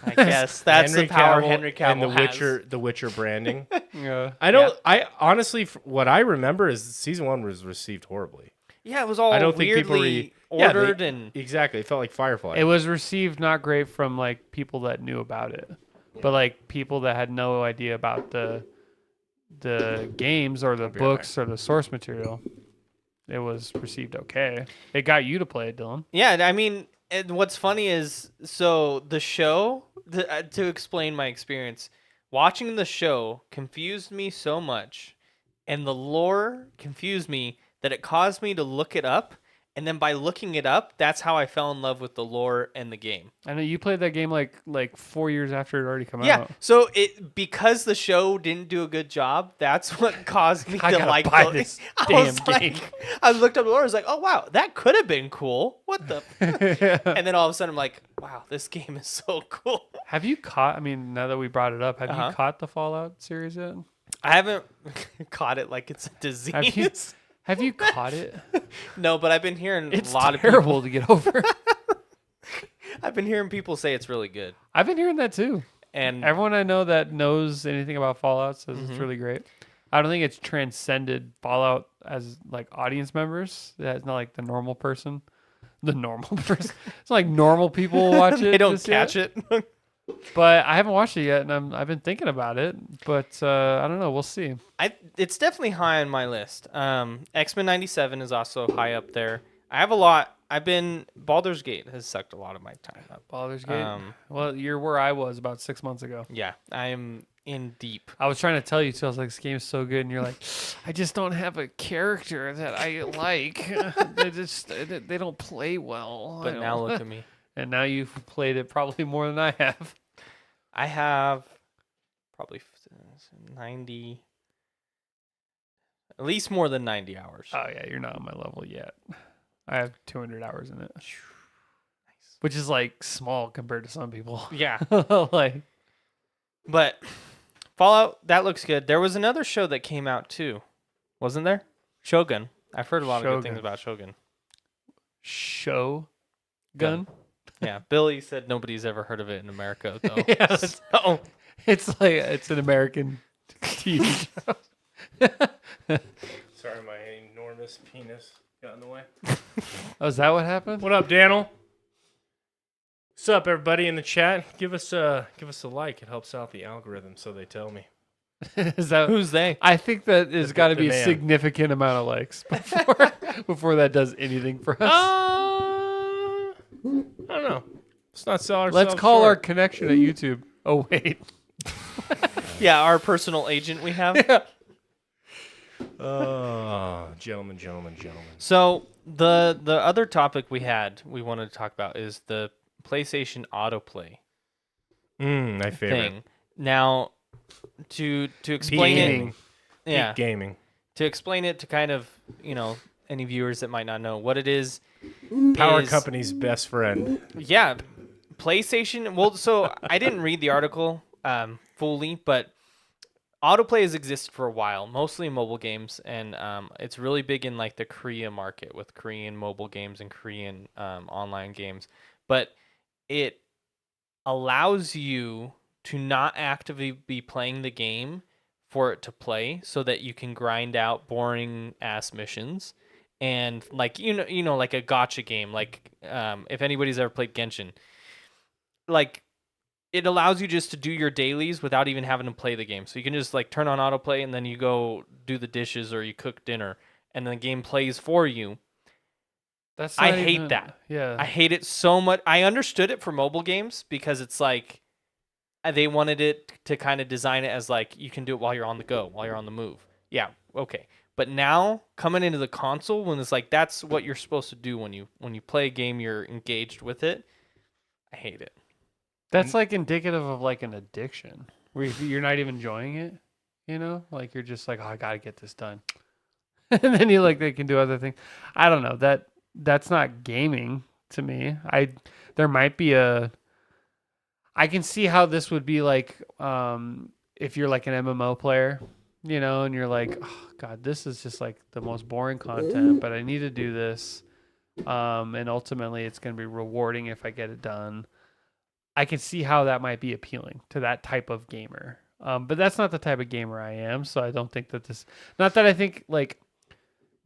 I guess that's the power Henry Cavill and has. the Witcher branding. Yeah. I don't. I honestly, what I remember is season 1 was received horribly. Yeah, it was all I don't think people weirdly ordered and exactly. It felt like Firefly. It was received not great from like people that knew about it, but like people that had no idea about the games or the be books or the source material. It was received okay. It got you to play it, Dylan. yeah. I mean, and what's funny is so the show. To explain my experience, watching the show confused me so much, and the lore confused me that it caused me to look it up. And then by looking it up, that's how I fell in love with the lore and the game. I know you played that game like 4 years after it already come Yeah. out. So because the show didn't do a good job, that's what caused me I to gotta like buy the- this I damn was game. like, I looked up the lore. I was like, oh wow, that could have been cool. What the? And then all of a sudden, I'm like, wow, this game is so cool. Have you caught? I mean, now that we brought it up, have Uh-huh. you caught the Fallout series yet? I haven't caught it like it's a disease. Have you caught it? No, but I've been hearing It's a lot of terrible to get over. I've been hearing people say it's really good, I've been hearing that too. and Everyone I know that knows anything about Fallout says Mm-hmm. it's really great. I don't think it's transcended Fallout as like audience members. That's not like the normal person. The normal person. It's not like normal people watch it. they don't just yet. catch it. But I haven't watched it yet, and I've been thinking about it. But I don't know. We'll see. It's definitely high on my list. X-Men 97 is also high up there. I have a lot. Baldur's Gate has sucked a lot of my time up. Baldur's Gate. Um, Well, you're where I was about 6 months ago. Yeah, I am in deep. I was trying to tell you too. I was like, "This game's so good," and you're like, "I just don't have a character that I like. they don't play well." But now look at me. And now you've played it probably more than I have. I have probably 90, at least more than 90 hours. Oh yeah, you're not on my level yet. I have 200 hours in it, which is like small compared to some people. Yeah, Like, but Fallout, that looks good. There was another show that came out too, wasn't there? Shogun. I've heard a lot of good things Shogun. about Shogun. show Gun. gun. Yeah, Billy said nobody's ever heard of it in America though. Yeah, it's, So, it's an American TV show. Sorry, my enormous penis got in the way. Oh, is that what happened? What up, Daniel? What's up, everybody in the chat? Give us a like. It helps out the algorithm, so they tell me. Is that Who's they? I think that has got to be a man. significant amount of likes before that does anything for us. I don't know. Let's not sell ourselves Let's call our short. connection at YouTube. Oh wait. Yeah, our personal agent we have. Oh, gentlemen. So the other topic we wanted to talk about is the PlayStation autoplay My favorite. thing. Now, to explain gaming. it, yeah, Gaming. to explain it to kind of any viewers that might not know what it is. Power is- company's best friend. Yeah, PlayStation. Well, so I didn't read the article fully, but autoplay has existed for a while, mostly in mobile games, and it's really big in like the Korea market with Korean mobile games and Korean online games. But it allows you to not actively be playing the game for it to play, so that you can grind out boring ass missions. And like like a gotcha game, like if anybody's ever played Genshin, like it allows you just to do your dailies without even having to play the game. So you can just like turn on autoplay and then you go do the dishes or you cook dinner and then the game plays for you. That's I not hate even- that. Yeah. I hate it so much. I understood it for mobile games because it's like they wanted it to kind of design it as like you can do it while you're on the go, while you're on the move. Yeah, okay. But now coming into the console, when it's like that's what you're supposed to do when you play a game, you're engaged with it. I hate it. That's like indicative of like an addiction where you're not even enjoying it, like you're just like, oh, I gotta get this done. And then they can do other things. I don't know, that's not gaming to me. There might be I can see how this would be like, if you're like an MMO player, and you're like, oh God, this is just like the most boring content, but I need to do this. And ultimately it's going to be rewarding if I get it done. I can see how that might be appealing to that type of gamer. But that's not the type of gamer I am. So I don't think that not that I think like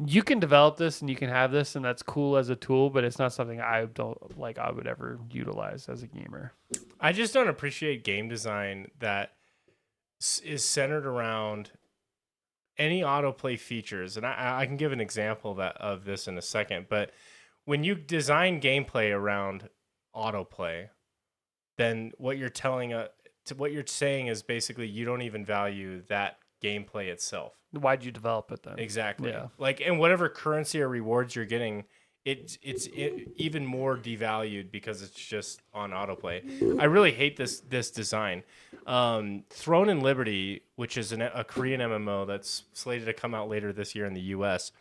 you can develop this and you can have this and that's cool as a tool, but it's not something I would ever utilize as a gamer. I just don't appreciate game design that is centered around any autoplay features. And I can give an example of this in a second. But when you design gameplay around autoplay, then what you're saying is basically you don't even value that gameplay itself. Why'd you develop it then? Exactly. Yeah. Like, and whatever currency or rewards you're getting, it's even more devalued because it's just on autoplay. I really hate this design. Throne and Liberty, which is a Korean MMO that's slated to come out later this year in the U.S.,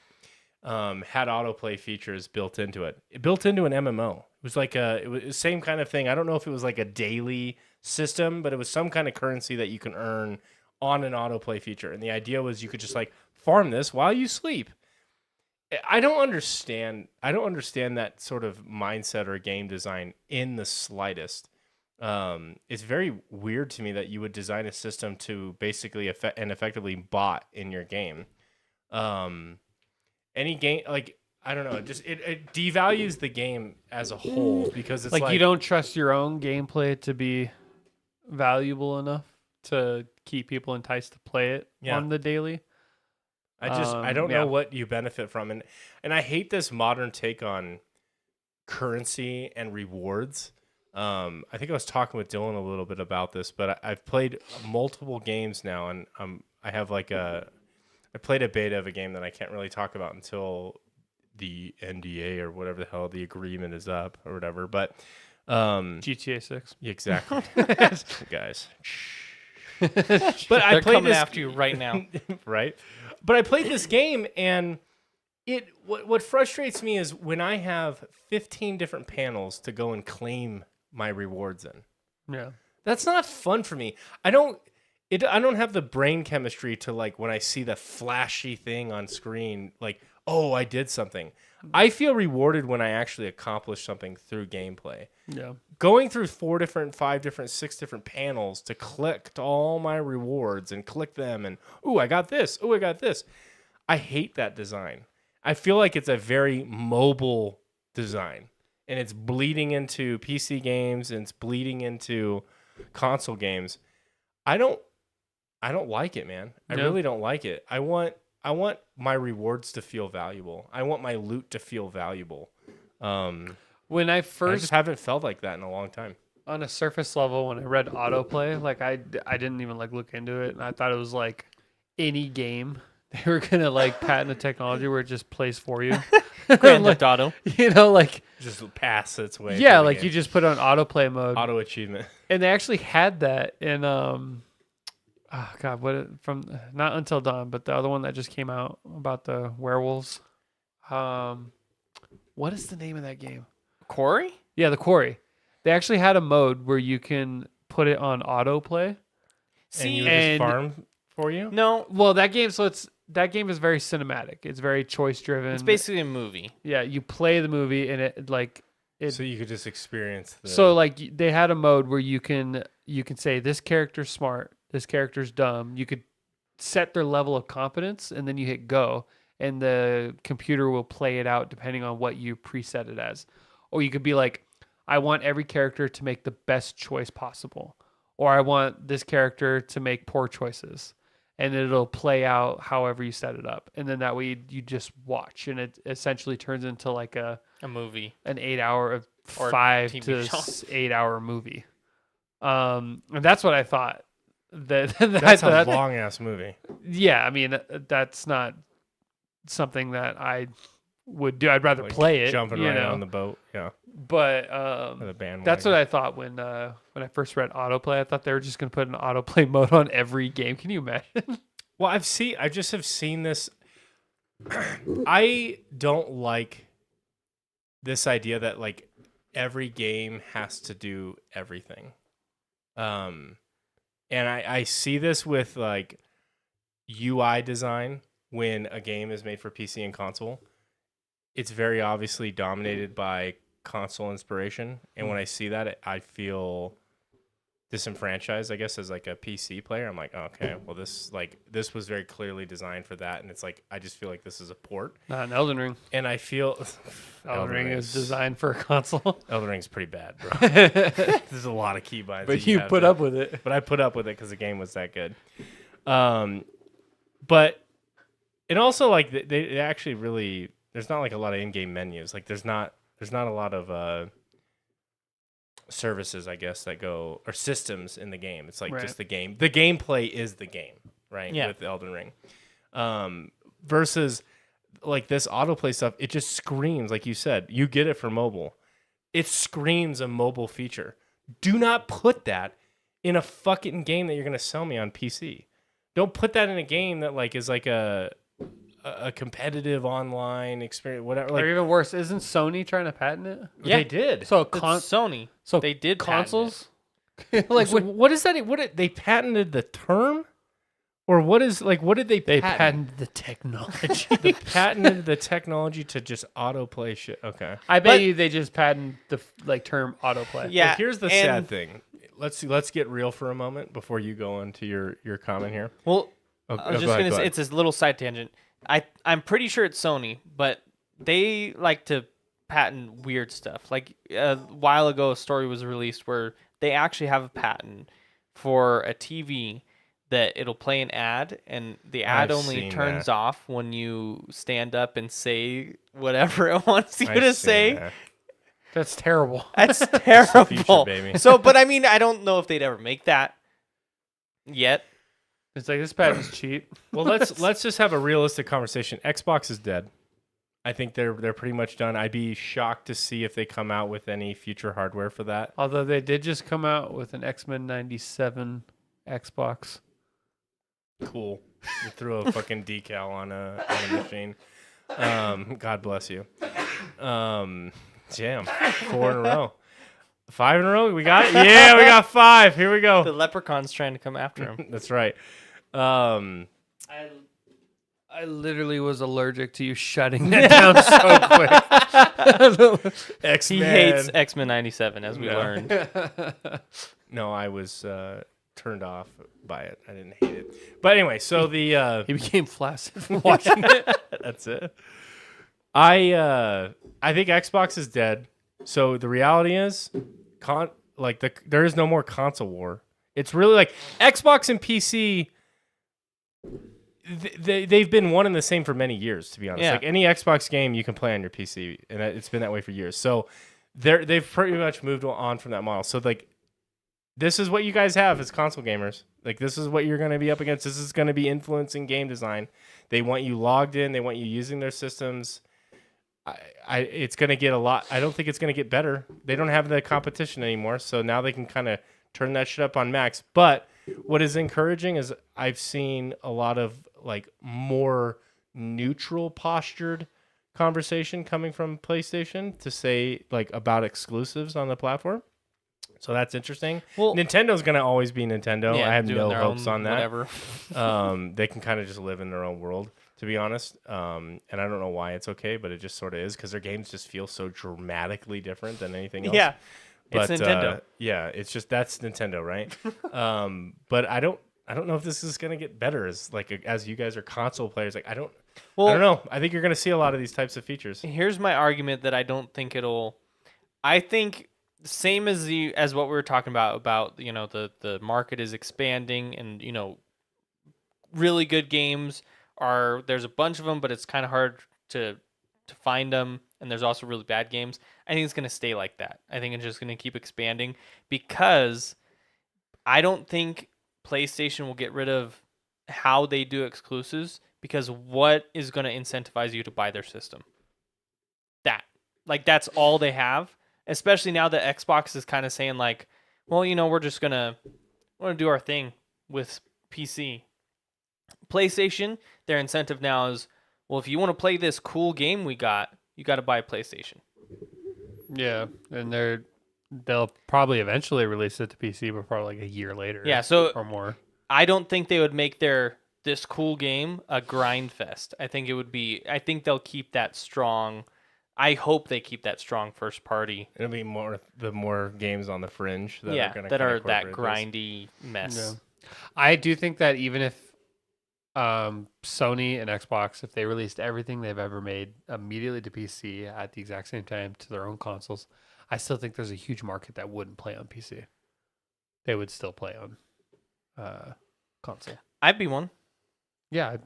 had autoplay features built into it. Built into an MMO. It was like it was the same kind of thing. I don't know if it was like a daily system, but it was some kind of currency that you can earn on an autoplay feature. And the idea was you could just like farm this while you sleep. I don't understand that sort of mindset or game design in the slightest. It's very weird to me that you would design a system to basically effectively bot in your game. Any game, like, I don't know, it devalues the game as a whole because it's like you don't trust your own gameplay to be valuable enough to keep people enticed to play it on the daily. I don't know what you benefit from, and I hate this modern take on currency and rewards. I think I was talking with Dylan a little bit about this, but I've played multiple games now, and I have I played a beta of a game that I can't really talk about until the NDA or whatever the hell the agreement is up or whatever. But GTA 6. exactly, guys. But They're I played coming this after you right now. right? But I played this game, and what frustrates me is when I have 15 different panels to go and claim my rewards in. Yeah. That's not fun for me. I don't have the brain chemistry to like when I see the flashy thing on screen, like, oh, I did something. I feel rewarded when I actually accomplish something through gameplay. Yeah. Going through 4 different, 5 different, 6 different panels to collect all my rewards and click them and, ooh, I got this. Ooh, I got this. I hate that design. I feel like it's a very mobile design. and it's bleeding into PC games and it's bleeding into console games. I don't like it, man. I really don't like it. I want my rewards to feel valuable. I want my loot to feel valuable. When I I first just haven't felt like that in a long time. on a surface level, when I read autoplay, like I didn't even like look into it, and I thought it was like any game they were gonna like patent a technology where it just plays for you. Grand Like, Theft Auto. you know, like Just pass its way. yeah, through the like game. you just put on autoplay mode, Auto achievement. and they actually had that in oh god, from not Until Dawn, but the other one that just came out about the werewolves. What is the name of that game? Quarry? Yeah, the Quarry. They actually had a mode where you can put it on autoplay. And See, you would and- just farm for you? no, Well, that game is very cinematic. It's very choice driven. it's basically a movie. yeah, you play the movie and it like it So you could just experience the... so like they had a mode where you can say this character's smart, this character's dumb. You could set their level of competence and then you hit go and the computer will play it out depending on what you preset it as. Or you could be like, I want every character to make the best choice possible. Or I want this character to make poor choices. And it'll play out however you set it up. And then that way you just watch. And it essentially turns into like A movie. an 8 hour, Or 5 TV to show. 8 hour movie. And that's what I thought. That That's I a thought, long-ass movie. yeah, I mean, that's not something that I would do. I'd rather Like play it. Jumping you right know? on the boat. Yeah. But Or the bandwagon. that's what I thought when I first read autoplay. I thought they were just going to put an autoplay mode on every game. Can you imagine? Well, I just have seen this. I don't like this idea that like every game has to do everything. And I see this with like UI design when a game is made for PC and console. It's very obviously dominated by console inspiration, and when I see that, I feel disenfranchised, I guess, as like a PC player. I'm like, oh, okay, well, this was very clearly designed for that, and it's like I just feel like this is a port, Not an Elden Ring. and I feel Elden Ring is designed for a console. Elden Ring's pretty bad, bro. But There's a lot of keybinds, that you have put to- up with it. but I put up with it because the game was that good. But and also like they actually really, there's not like a lot of in-game menus. Like there's not a lot of services, I guess, that go, or systems in the game. It's like Right. just the game. The gameplay is the game, right? Yeah. With Elden Ring. Versus like this autoplay stuff, it just screams, like you said, you get it for mobile. It screams a mobile feature. Do not put that in a fucking game that you're gonna sell me on PC. Don't put that in a game that like is like a competitive online experience, whatever. Or Like even worse, isn't Sony trying to patent it? Yeah. they did. So It's Sony. so They did patent consoles. Like what is that? They patented the term, or what is like? What did they They patent? patented the technology. They patented the technology to just autoplay shit. Okay. I bet But- you they just patented the term autoplay. Yeah. Well, here's the and- sad thing. Let's get real for a moment before you go into your comment here. Well, Oh, I was go just ahead, gonna go say ahead. it's a little side tangent. I'm pretty sure it's Sony, but they like to patent weird stuff. Like a while ago, a story was released where they actually have a patent for a TV that it'll play an ad, and the ad I've only seen turns that. off when you stand up and say whatever it wants you I've to seen say. that. That's terrible. That's future, terrible. baby. So, but I mean, I don't know if they'd ever make that yet. It's like this patent's cheap. Well, let's just have a realistic conversation. Xbox is dead. I think they're pretty much done. I'd be shocked to see if they come out with any future hardware for that. Although they did just come out with an X-Men 97 Xbox. Cool. You threw a fucking decal on a machine. God bless you. Jam. 4 in a row. 5 in a row. We got it. Yeah, we got 5. Here we The go. leprechaun's trying to come after him. That's right. I literally was allergic to you shutting that down so quick. X-Men. He hates X-Men 97, as we No. learned. No, I was turned off by it. I didn't hate it. But anyway, so the He became flaccid from watching it. that's it. I think Xbox is dead. So the reality is, there is no more console war. It's really like Xbox and PC. They've been one and the same for many years, to be honest. Yeah. Like any Xbox game you can play on your PC, and it's been that way for years. So they've pretty much moved on from that model. So like, this is what you guys have as console gamers. Like this is what you're going to be up against. This is going to be influencing game design. They want you logged in. They want you using their systems. It's going to get a lot. I don't think it's going to get better. They don't have the competition anymore, so now they can kind of turn that shit up on max. But what is encouraging is I've seen a lot of like more neutral postured conversation coming from PlayStation to say like about exclusives on the platform. So that's interesting. Well, Nintendo's going to always be Nintendo. yeah, I have doing no their hopes own on that. Whatever. They can kind of just live in their own world, to be honest. And I don't know why it's okay, but it just sort of is because their games just feel so dramatically different than anything else. Yeah, But, it's Nintendo. yeah, it's just that's Nintendo, right? But I don't know if this is gonna get better as you guys are console players. Like I don't know. I think you're gonna see a lot of these types of features. Here's my argument that I don't think it'll. I think same as what we were talking about the market is expanding and really good games there's a bunch of them, but it's kind of hard to find them, and there's also really bad games. I think it's going to stay like that. I think it's just going to keep expanding because I don't think PlayStation will get rid of how they do exclusives, because what is going to incentivize you to buy their system? That's all they have, especially now that Xbox is kind of saying like, well, we're just going to do our thing with PC. PlayStation, their incentive now is, well, if you want to play this cool game you got to buy a PlayStation. Yeah, and they'll probably eventually release it to PC, but probably like a year later. Yeah, so or more. I don't think they would make this cool game a grind fest. I think they'll keep that strong. I hope they keep that strong first party. It'll be the more games on the fringe that are that grindy mess. Yeah. I do think that even if Sony and Xbox, if they released everything they've ever made immediately to PC at the exact same time to their own consoles, I still think there's a huge market that wouldn't play on PC. They would still play on console. I'd be one. Yeah.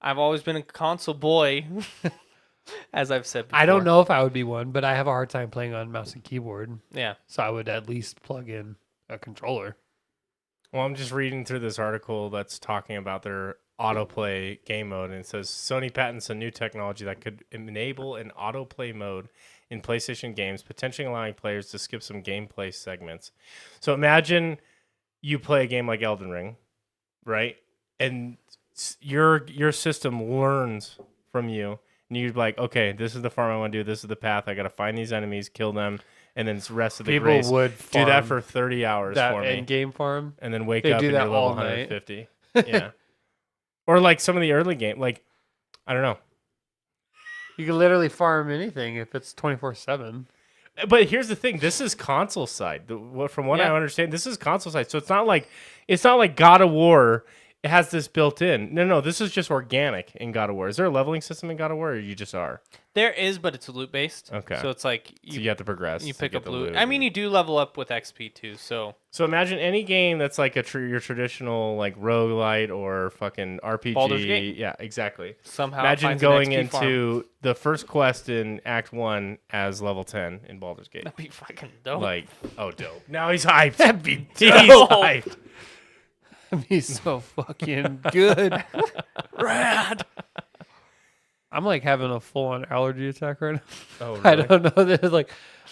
I've always been a console boy, as I've said before. I don't know if I would be one, but I have a hard time playing on mouse and keyboard. Yeah. So I would at least plug in a controller. Well, I'm just reading through this article that's talking about their autoplay game mode, and it says Sony patents a new technology that could enable an autoplay mode in PlayStation games, potentially allowing players to skip some gameplay segments. So imagine you play a game like Elden Ring, right? And your system learns from you, and you're like, okay, this is the farm I want to do. This is the path. I got to find these enemies, kill them, and then the rest of the People grace. would do that for 30 hours for me. Game farm. And then wake They up do and that you're level all night. 150. Yeah. Or like some of the early game, like, I don't know. You can literally farm anything if it's 24/7. But here's the thing: this is console side. From what I understand, this is console side. So it's not like God of War. It has this built in. No, this is just organic in God of War. Is there a leveling system in God of War, or you just are? There is, but it's loot based. Okay. So it's like you have to progress. You to pick get up the loot. I mean, you do level up with XP too. So imagine any game that's like your traditional like roguelite or fucking RPG. Baldur's Gate. Yeah, exactly. Somehow imagine finds an going XP into the first quest in Act 1 as level 10 in Baldur's Gate. That'd be fucking dope. Like, oh, dope. Now he's hyped. That'd be He's dope. hyped. That'd be so fucking good. Rad. I'm like having a full-on allergy attack right now. Oh, really? I don't know.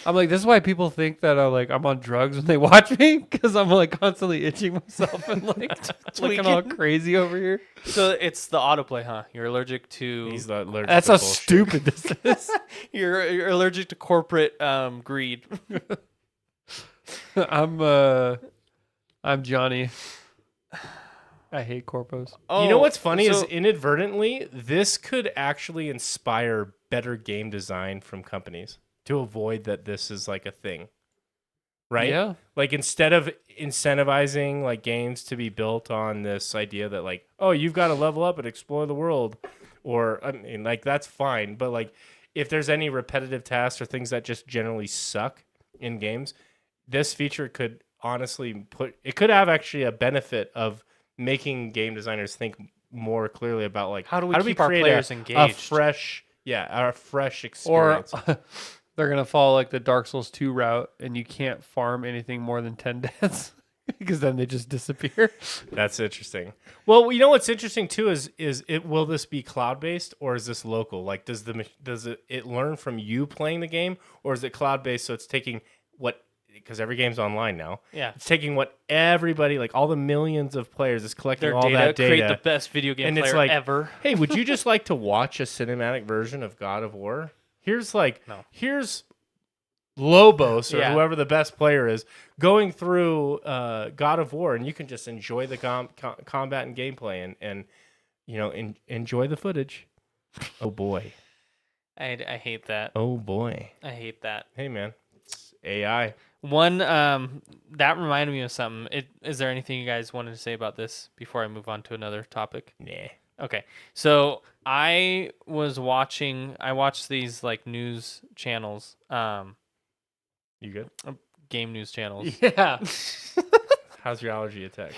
I'm like, this is why people think that I'm on drugs when they watch me, because I'm like constantly itching myself and like looking all crazy over here. So it's the autoplay, huh? You're allergic to. He's not allergic That's to how bullshit. stupid this is. You're allergic to corporate greed. I'm Johnny. I hate corpos. Oh, You know what's funny is inadvertently, this could actually inspire better game design from companies to avoid that this is like a thing. Right? Yeah. Like instead of incentivizing like games to be built on this idea that like, oh, you've got to level up and explore the world, or I mean like that's fine, but like if there's any repetitive tasks or things that just generally suck in games, this feature could honestly could have actually a benefit of making game designers think more clearly about like How do we keep our create players a engaged? fresh Or experience. they're gonna follow like the Dark Souls 2 route, and you can't farm anything more than 10 deaths because then they just disappear. That's interesting. Well, you know what's interesting too is will this be cloud based or is this local? Like, does it learn from you playing the game, or is it cloud based? So it's taking because every game's online now. Yeah. It's taking what everybody, like all the millions of players, is collecting Their all data, that data. create the best video game And player it's like, ever. Hey, would you just like to watch a cinematic version of God of War? Here's Lobos or Yeah. whoever the best player is going through God of War, and you can just enjoy the combat and gameplay and enjoy the footage. Oh boy. I hate that. Oh boy. I hate that. Hey man, it's AI. One that reminded me of something. Is there anything you guys wanted to say about this before I move on to another topic? Nah. Okay. So I watched these like news channels, You good? game news channels. Yeah. How's your allergy attack?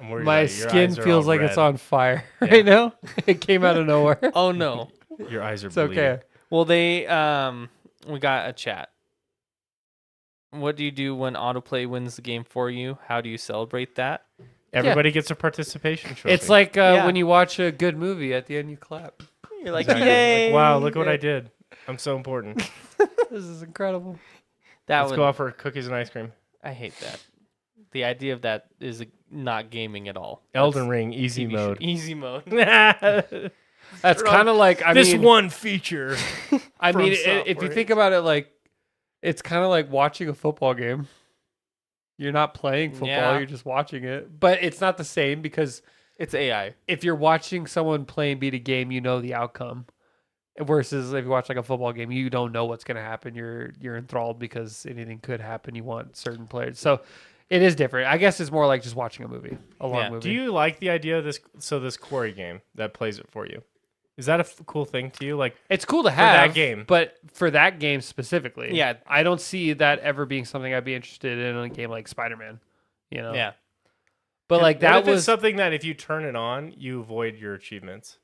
I'm worried My about it. Your skin eyes are feels all like it's red. on fire Yeah. right now. It came out of nowhere. Oh no. Your eyes are It's bleeding. okay. Well, we got a chat. What do you do when autoplay wins the game for you? How do you celebrate that? Everybody gets a participation trophy. It's like Yeah. when you watch a good movie, at the end you clap. You're like, Exactly. yay! Like, wow, look what I did. I'm so important. This is incredible. That Let's go out for cookies and ice cream. I hate that. The idea of that is not gaming at all. Elden Ring, easy TV mode. Easy mode. That's kind of like this one feature. I from mean, if you software. think about it, like it's kind of like watching a football game. You're not playing football; Yeah. you're just watching it. But it's not the same because It's AI. if you're watching someone play and beat a game, you know the outcome. Versus if you watch like a football game, you don't know what's going to happen. You're enthralled because anything could happen. You want certain players, so it is different. I guess it's more like just watching a movie, a long Yeah. movie. Do you like the idea of this quarry game that plays it for you? Is that a cool thing to you? Like, It's cool to that have game. but for that game specifically, Yeah. I don't see that ever being something I'd be interested in a game like Spider-Man. You know, Yeah. But like what that if it's was something that if you turn it on, you avoid your achievements.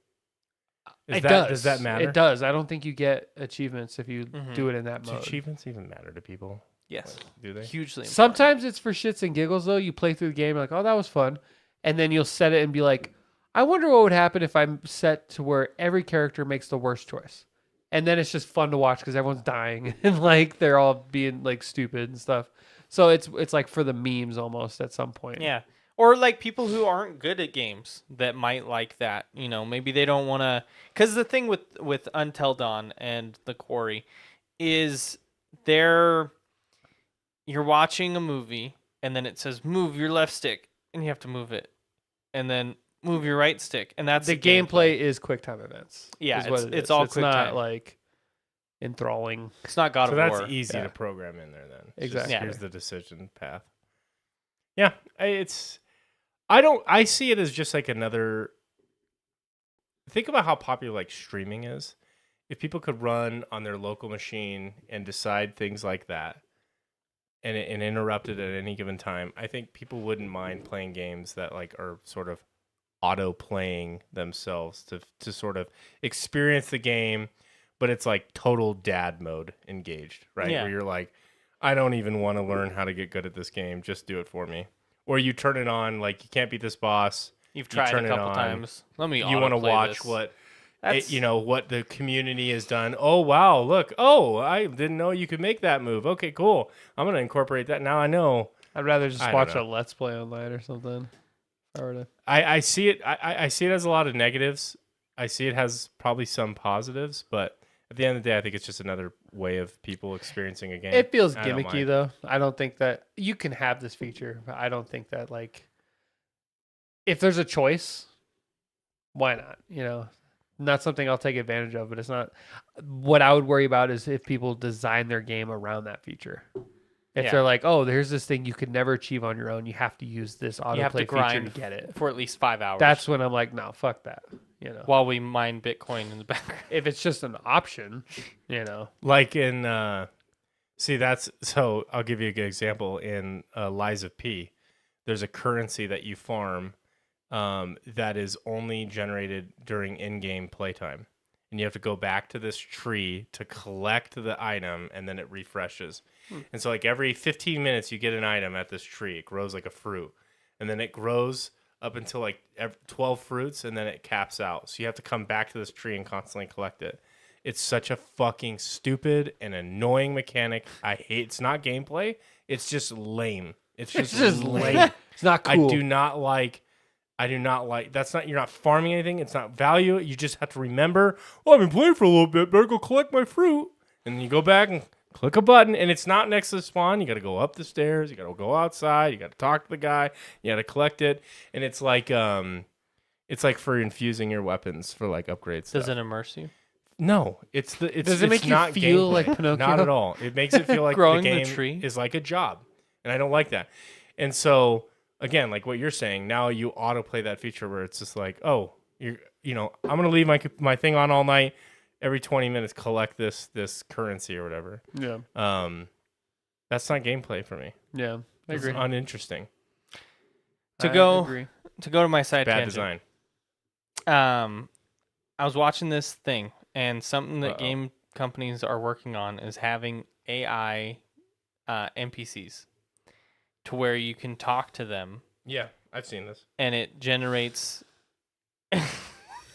it does. Does that matter? It does. I don't think you get achievements if you Mhm. do it in that Do mode. achievements even matter to people? Yes. Do they? Hugely. important. Sometimes it's for shits and giggles though. You play through the game like, oh, that was fun, and then you'll set it and be like, I wonder what would happen if I'm set to where every character makes the worst choice, and then it's just fun to watch because everyone's dying and like they're all being like stupid and stuff. So it's like for the memes almost at some point. Yeah. Or like people who aren't good at games that might like that. You know, maybe they don't want to. Because the thing with Until Dawn and The Quarry is you're watching a movie and then it says move your left stick and you have to move it, and then move your right stick, and that's The gameplay is quick time events. Yeah, is what it's it is. all it's quick not time. like enthralling. It's not God So of that's War. easy Yeah. to program in there then. It's Exactly. Just, here's the decision path. Yeah, I see it as just like another. Think about how popular like streaming is. If people could run on their local machine and decide things like that, and interrupt it at any given time, I think people wouldn't mind playing games that like are sort of auto playing themselves to sort of experience the game, but it's like total dad mode engaged, right? Yeah. Where you're like, I don't even want to learn how to get good at this game. Just do it for me. Or you turn it on, like you can't beat this boss. You've tried turn a it couple on. times. Let me. You want to autoplay watch this. what That's what the community has done. Oh wow, look! Oh, I didn't know you could make that move. Okay, cool. I'm gonna incorporate that. Now I know. I'd rather just I don't watch know. a Let's Play online or something. If I were to- I see it. I see it as a lot of negatives. I see it has probably some positives, but at the end of the day, I think it's just another way of people experiencing a game. It feels I don't gimmicky mind. though. I don't think that you can have this feature, but I don't think that like if there's a choice, why not? You know, not something I'll take advantage of, but it's not what I would worry about is if people design their game around that feature. If Yeah. they're like, oh, there's this thing you could never achieve on your own, you have to use this You have to autoplay feature grind to get it. for at least 5 hours. That's when I'm like, no, fuck that. You know, While we mine Bitcoin in the background. if it's just an option, you know. Like in so I'll give you a good example. In Lies of P, there's a currency that you farm that is only generated during in-game playtime. And you have to go back to this tree to collect the item, and then it refreshes. And so like every 15 minutes you get an item at this tree. It grows like a fruit. And then it grows up until like 12 fruits, and then it caps out. So you have to come back to this tree and constantly collect it. It's such a fucking stupid and annoying mechanic. I hate. It's not gameplay. It's just lame. It's just lame. It's not cool. I do not like. That's not. You're not farming anything. It's not value. You just have to remember. Oh, I've been playing for a little bit. Better go collect my fruit. And then you go back and click a button, and it's not next to the spawn. You got to go up the stairs. You got to go outside. You got to talk to the guy. You got to collect it, and it's like for infusing your weapons for like upgrades. Does it immerse you? No, it's Does it make you not feel gameplay. like Pinocchio? Not at all. It makes it feel like Growing the the game tree? is like a job, and I don't like that. And so again, like what you're saying, now you autoplay that feature where it's just like, oh, I'm gonna leave my thing on all night. Every 20 minutes, collect this currency or whatever. Yeah. That's not gameplay for me. Yeah. I It's agree. uninteresting. To I go agree. to my side Bad tangent. design. I was watching this thing, and something that Uh-oh. game companies are working on is having AI NPCs to where you can talk to them Yeah, I've seen this. and it generates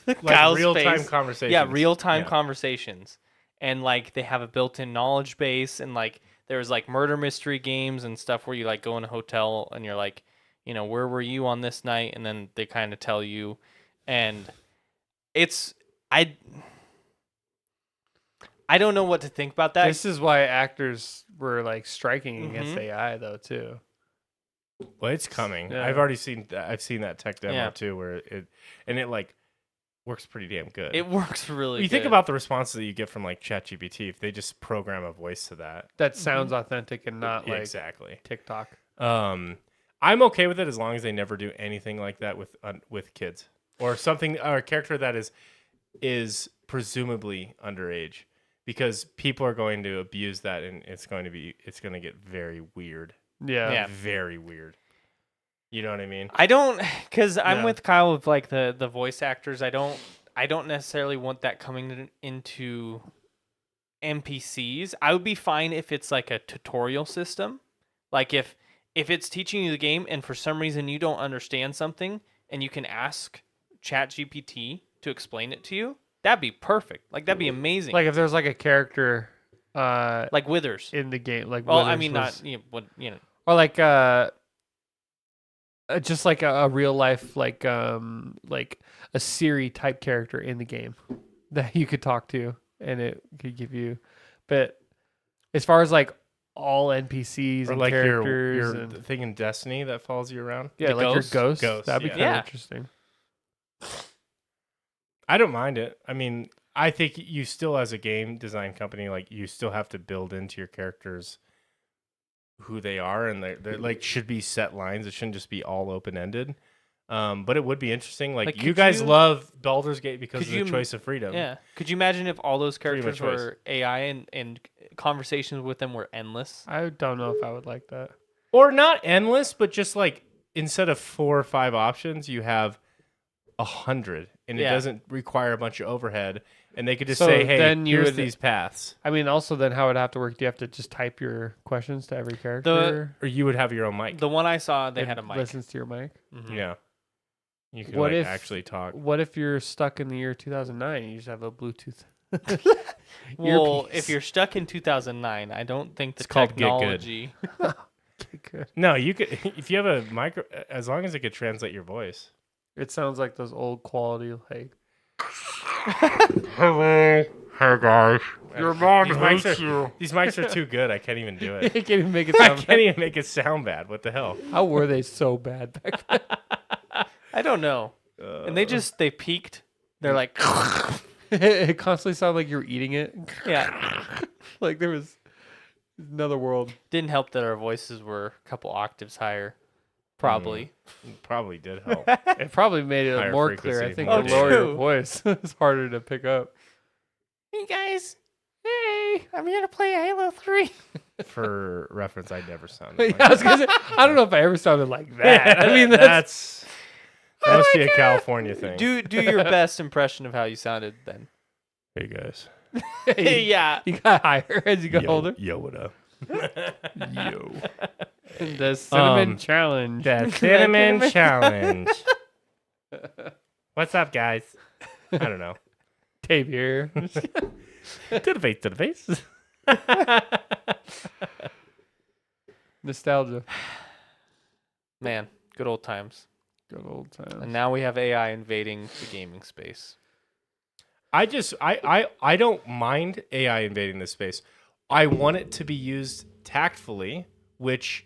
Like Kyle's real-time face. conversations. Yeah, real-time Yeah. conversations. And like they have a built-in knowledge base, and like there's like murder mystery games and stuff where you like go in a hotel and you're like, where were you on this night? And then they kind of tell you, and I don't know what to think about that. This is why actors were like striking against Mhm. AI though too. Well, it's coming. Yeah. I've already seen that. I've seen that tech demo Yeah. too, where it like works pretty damn good. It works really you good. think about the responses that you get from like ChatGPT, if they just program a voice to that. That sounds authentic and not like Exactly. TikTok. I'm okay with it as long as they never do anything like that with kids or something, or a character that is presumably underage, because people are going to abuse that, and it's going to get very weird. Yeah. Yeah. Very weird. You know what I mean? I don't, because I'm Yeah. with Kyle with like the voice actors. I don't necessarily want that coming into NPCs. I would be fine if it's like a tutorial system, like if it's teaching you the game and for some reason you don't understand something and you can ask ChatGPT to explain it to you. That'd be perfect. Like that'd be amazing. Like if there's like a character like Withers. in the game, like Well, I Withers mean, was- not or like just like a real life like a Siri type character in the game that you could talk to and it could give you. But as far as like all NPCs Or and like characters your and thing in Destiny that follows you around. yeah, the like ghost? your ghost, Ghost, that'd be yeah. kind of Yeah. interesting. I don't mind it. I mean, I think you still, as a game design company, like you still have to build into your characters who they are, and they're like should be set lines. It shouldn't just be all open ended. But it would be interesting. Like Like, you could guys you- Baldur's Baldur's Gate because could of the you- choice of freedom. Yeah. Could you imagine if all those Freedom of characters choice. were AI and conversations with them were endless? I don't know if I would like that. Or not endless, but just like instead of 4 or 5 options, you have 100, and it Yeah. doesn't require a bunch of overhead. And they could just So say, "Hey, then you here's would- these paths," I mean, also then how it would have to work? Do you have to just type your questions to every character? or you would have your own mic. The one I saw, they It had a mic. listens to your mic. Mhm. Yeah, you could What like if- actually talk. What if you're stuck in the year 2009 and you just have a Bluetooth? Well, earpiece? if you're stuck in 2009, I don't think the It's called Get Good. technology. Good. No, you could if you have a micro, as long as it could translate your voice. It sounds like those old quality like Hello, hey guys. your mom These mics are too good. I can't even do You it. can't even make it I sound can't even make it sound bad. What the hell? How were they so bad back then? I don't know. And they peaked. They're like, It constantly sounded like you were eating it. yeah. Like there was another world. Didn't help that our voices were a couple octaves higher. Probably. Probably did help. It probably made it Higher more clear. I frequency, think more the data. lower your True. voice is harder to pick up. Hey guys. Hey, I'm here to play Halo 3. For reference, I never sounded Yeah, like I was gonna say, I don't know if I ever sounded like that. I mean, that must be a California thing. Do your best impression of how you sounded then. Hey guys. Yeah. You got higher as you got older. Yo, what up? Yo. The cinnamon challenge. The cinnamon challenge. What's up, guys? I don't know. Tape here. To the face, to the face. Nostalgia. Man, good old times. Good old times. And now we have AI invading the gaming space. I don't mind AI invading this space. I want it to be used tactfully, which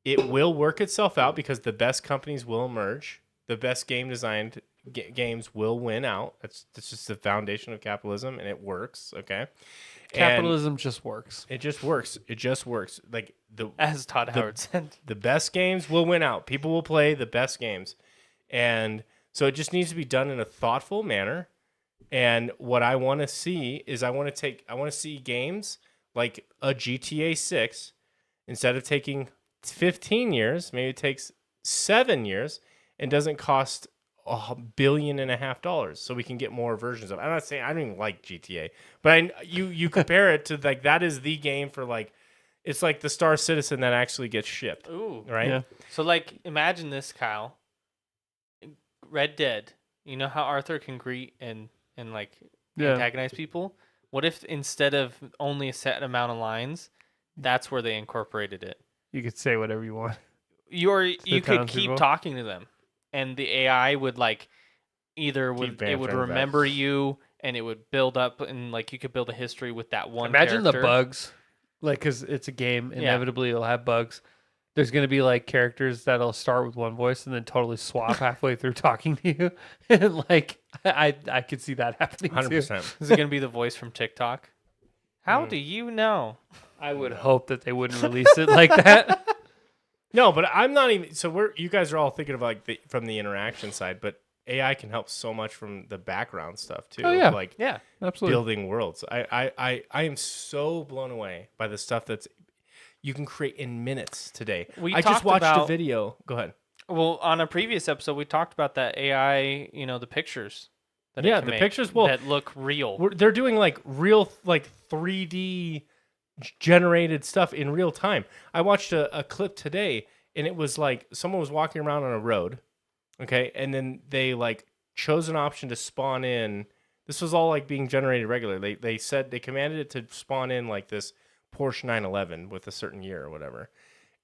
it will work itself out because the best companies will emerge. The best game designed games will win out. That's just the foundation of capitalism, and it works. Okay, Capitalism just works. it just works. It just works. Like As Todd Howard said. the best games will win out. People will play the best games, and so it just needs to be done in a thoughtful manner. And what I want to see is I want to see games like a GTA 6 instead of taking 15 years, maybe it takes 7 years and doesn't cost $1.5 billion so we can get more versions of it. I'm not saying I don't even like GTA, but you compare it to like that is the game for like it's like the Star Citizen that actually gets shipped, Ooh. right? Yeah. So, like, imagine this, Kyle. Red Dead. You know how Arthur can greet and like Yeah. antagonize people? What if instead of only a set amount of lines, that's where they incorporated it? You could say whatever you want. You could townspeople? keep talking to them, and the AI would like either would it would bantering back. remember you, and it would build up, and like you could build a history with that one. Imagine character. the bugs. Like, because it's a game, Yeah. inevitably it'll have bugs. There's going to be like characters that'll start with one voice and then totally swap halfway through talking to you. And like, I could see that happening too. 100%. Is it gonna be the voice from TikTok? How do you know? I would hope that they wouldn't release it like that. No, but I'm not even. So you guys are all thinking of like from the interaction side, but AI can help so much from the background stuff too. Oh, yeah. Like Yeah. Absolutely. building worlds. I am so blown away by the stuff that's you can create in minutes today. We I just talked watched a about- video. Go ahead. Well, on a previous episode, we talked about that AI. You know, the pictures. That it Yeah, can the make pictures, well, that look real. They're doing like real, like 3D generated stuff in real time. I watched a clip today, and it was like someone was walking around on a road, okay, and then they like chose an option to spawn in. This was all like being generated regularly. They said they commanded it to spawn in like this Porsche 911 with a certain year or whatever.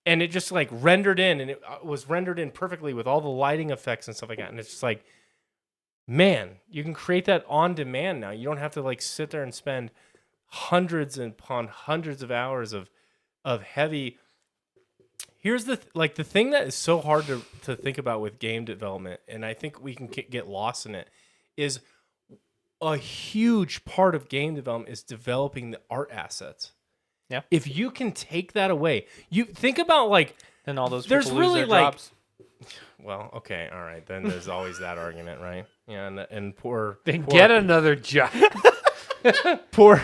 And it just like rendered in, and it was rendered in perfectly with all the lighting effects and stuff like that. And it's just like, man, you can create that on demand now. You don't have to like sit there and spend hundreds upon hundreds of hours of heavy. Here's the the thing that is so hard to think about with game development, and I think we can get lost in it, is a huge part of game development is developing the art assets. Yeah. If you can take that away, you think about like Then all those there's people really, lose their like- jobs. well, okay, all right, then there's always that argument, right? Yeah, and poor Then poor, get another job. poor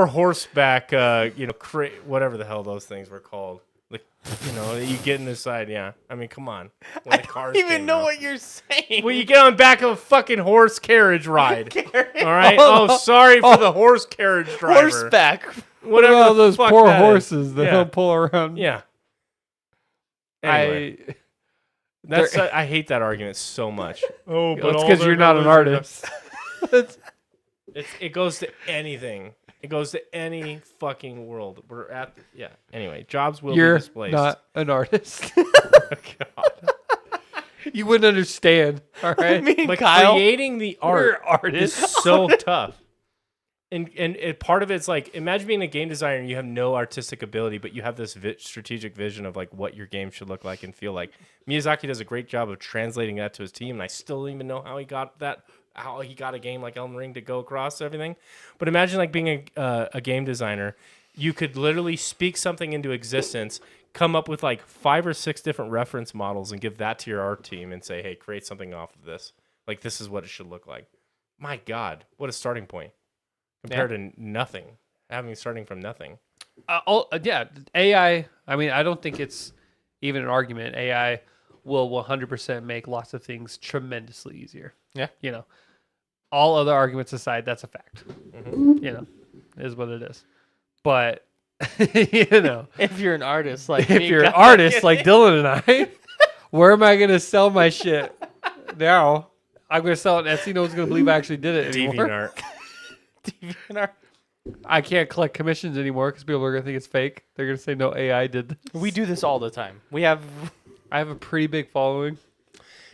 horseback, whatever the hell those things were called. Like, you get in the side, yeah. I mean, come on. When the cars came out. what you're saying. Well, you get on back of a fucking horse carriage ride. All right. Oh, sorry for the horse carriage driver. Horseback. Whatever all the those fuck poor that is. horses that Yeah. don't pull around. Yeah. Anyway, I hate that argument so much. Oh, Well, it's because you're not an artist. It goes to anything. It goes to any fucking world. Anyway, jobs will You're be displaced. not an artist. God. You wouldn't understand. All right. But Kyle, creating the You're art an artist. is so tough. And part of it's like, imagine being a game designer and you have no artistic ability, but you have this strategic vision of like what your game should look like and feel like. Miyazaki does a great job of translating that to his team, and I still don't even know how he got a game like Elden Ring to go across everything. But imagine like being a game designer. You could literally speak something into existence, come up with like 5 or 6 different reference models and give that to your art team and say, hey, create something off of this. Like, this is what it should look like. My God, what a starting point compared to nothing. Starting from nothing. Yeah, AI. I mean, I don't think it's even an argument. AI will 100% make lots of things tremendously easier. Yeah. You know, all other arguments aside, that's a fact. You know, is what it is. But, you know, If you're an artist like if me, you're an God, artist like Dylan and I, where am I going to sell my shit now? I'm going to sell it on Etsy. No one's going to believe I actually did it anymore. DeviantArt. DeviantArt. I can't collect commissions anymore because people are going to think it's fake. They're going to say, no, AI did this. We do this all the time. We have I have a pretty big following.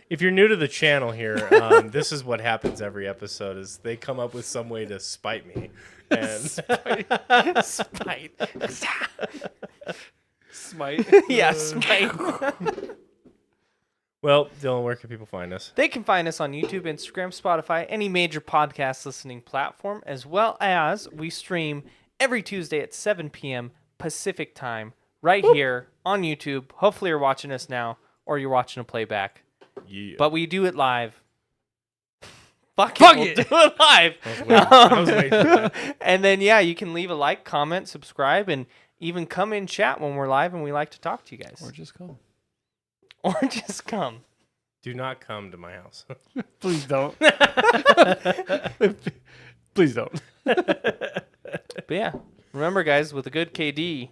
If you're new to the channel here, this is what happens every episode is they come up with some way to spite me. And spite. Smite. Yeah, spite. well, Dylan, where can people find us? They can find us on YouTube, Instagram, Spotify, any major podcast listening platform, as well as we stream every Tuesday at 7 p.m. Pacific time right here on YouTube. Hopefully you're watching us now or you're watching a playback. Yeah. But we do it live. Fuck it. We'll do it live. I was waiting for that. And then, yeah, you can leave a like, comment, subscribe, and even come in chat when we're live and we like to talk to you guys. Or just come. Or just come. Do not come to my house. Please don't. Please don't. But yeah, remember, guys, with a good KD,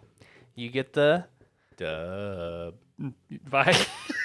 you get the Dub. Bye.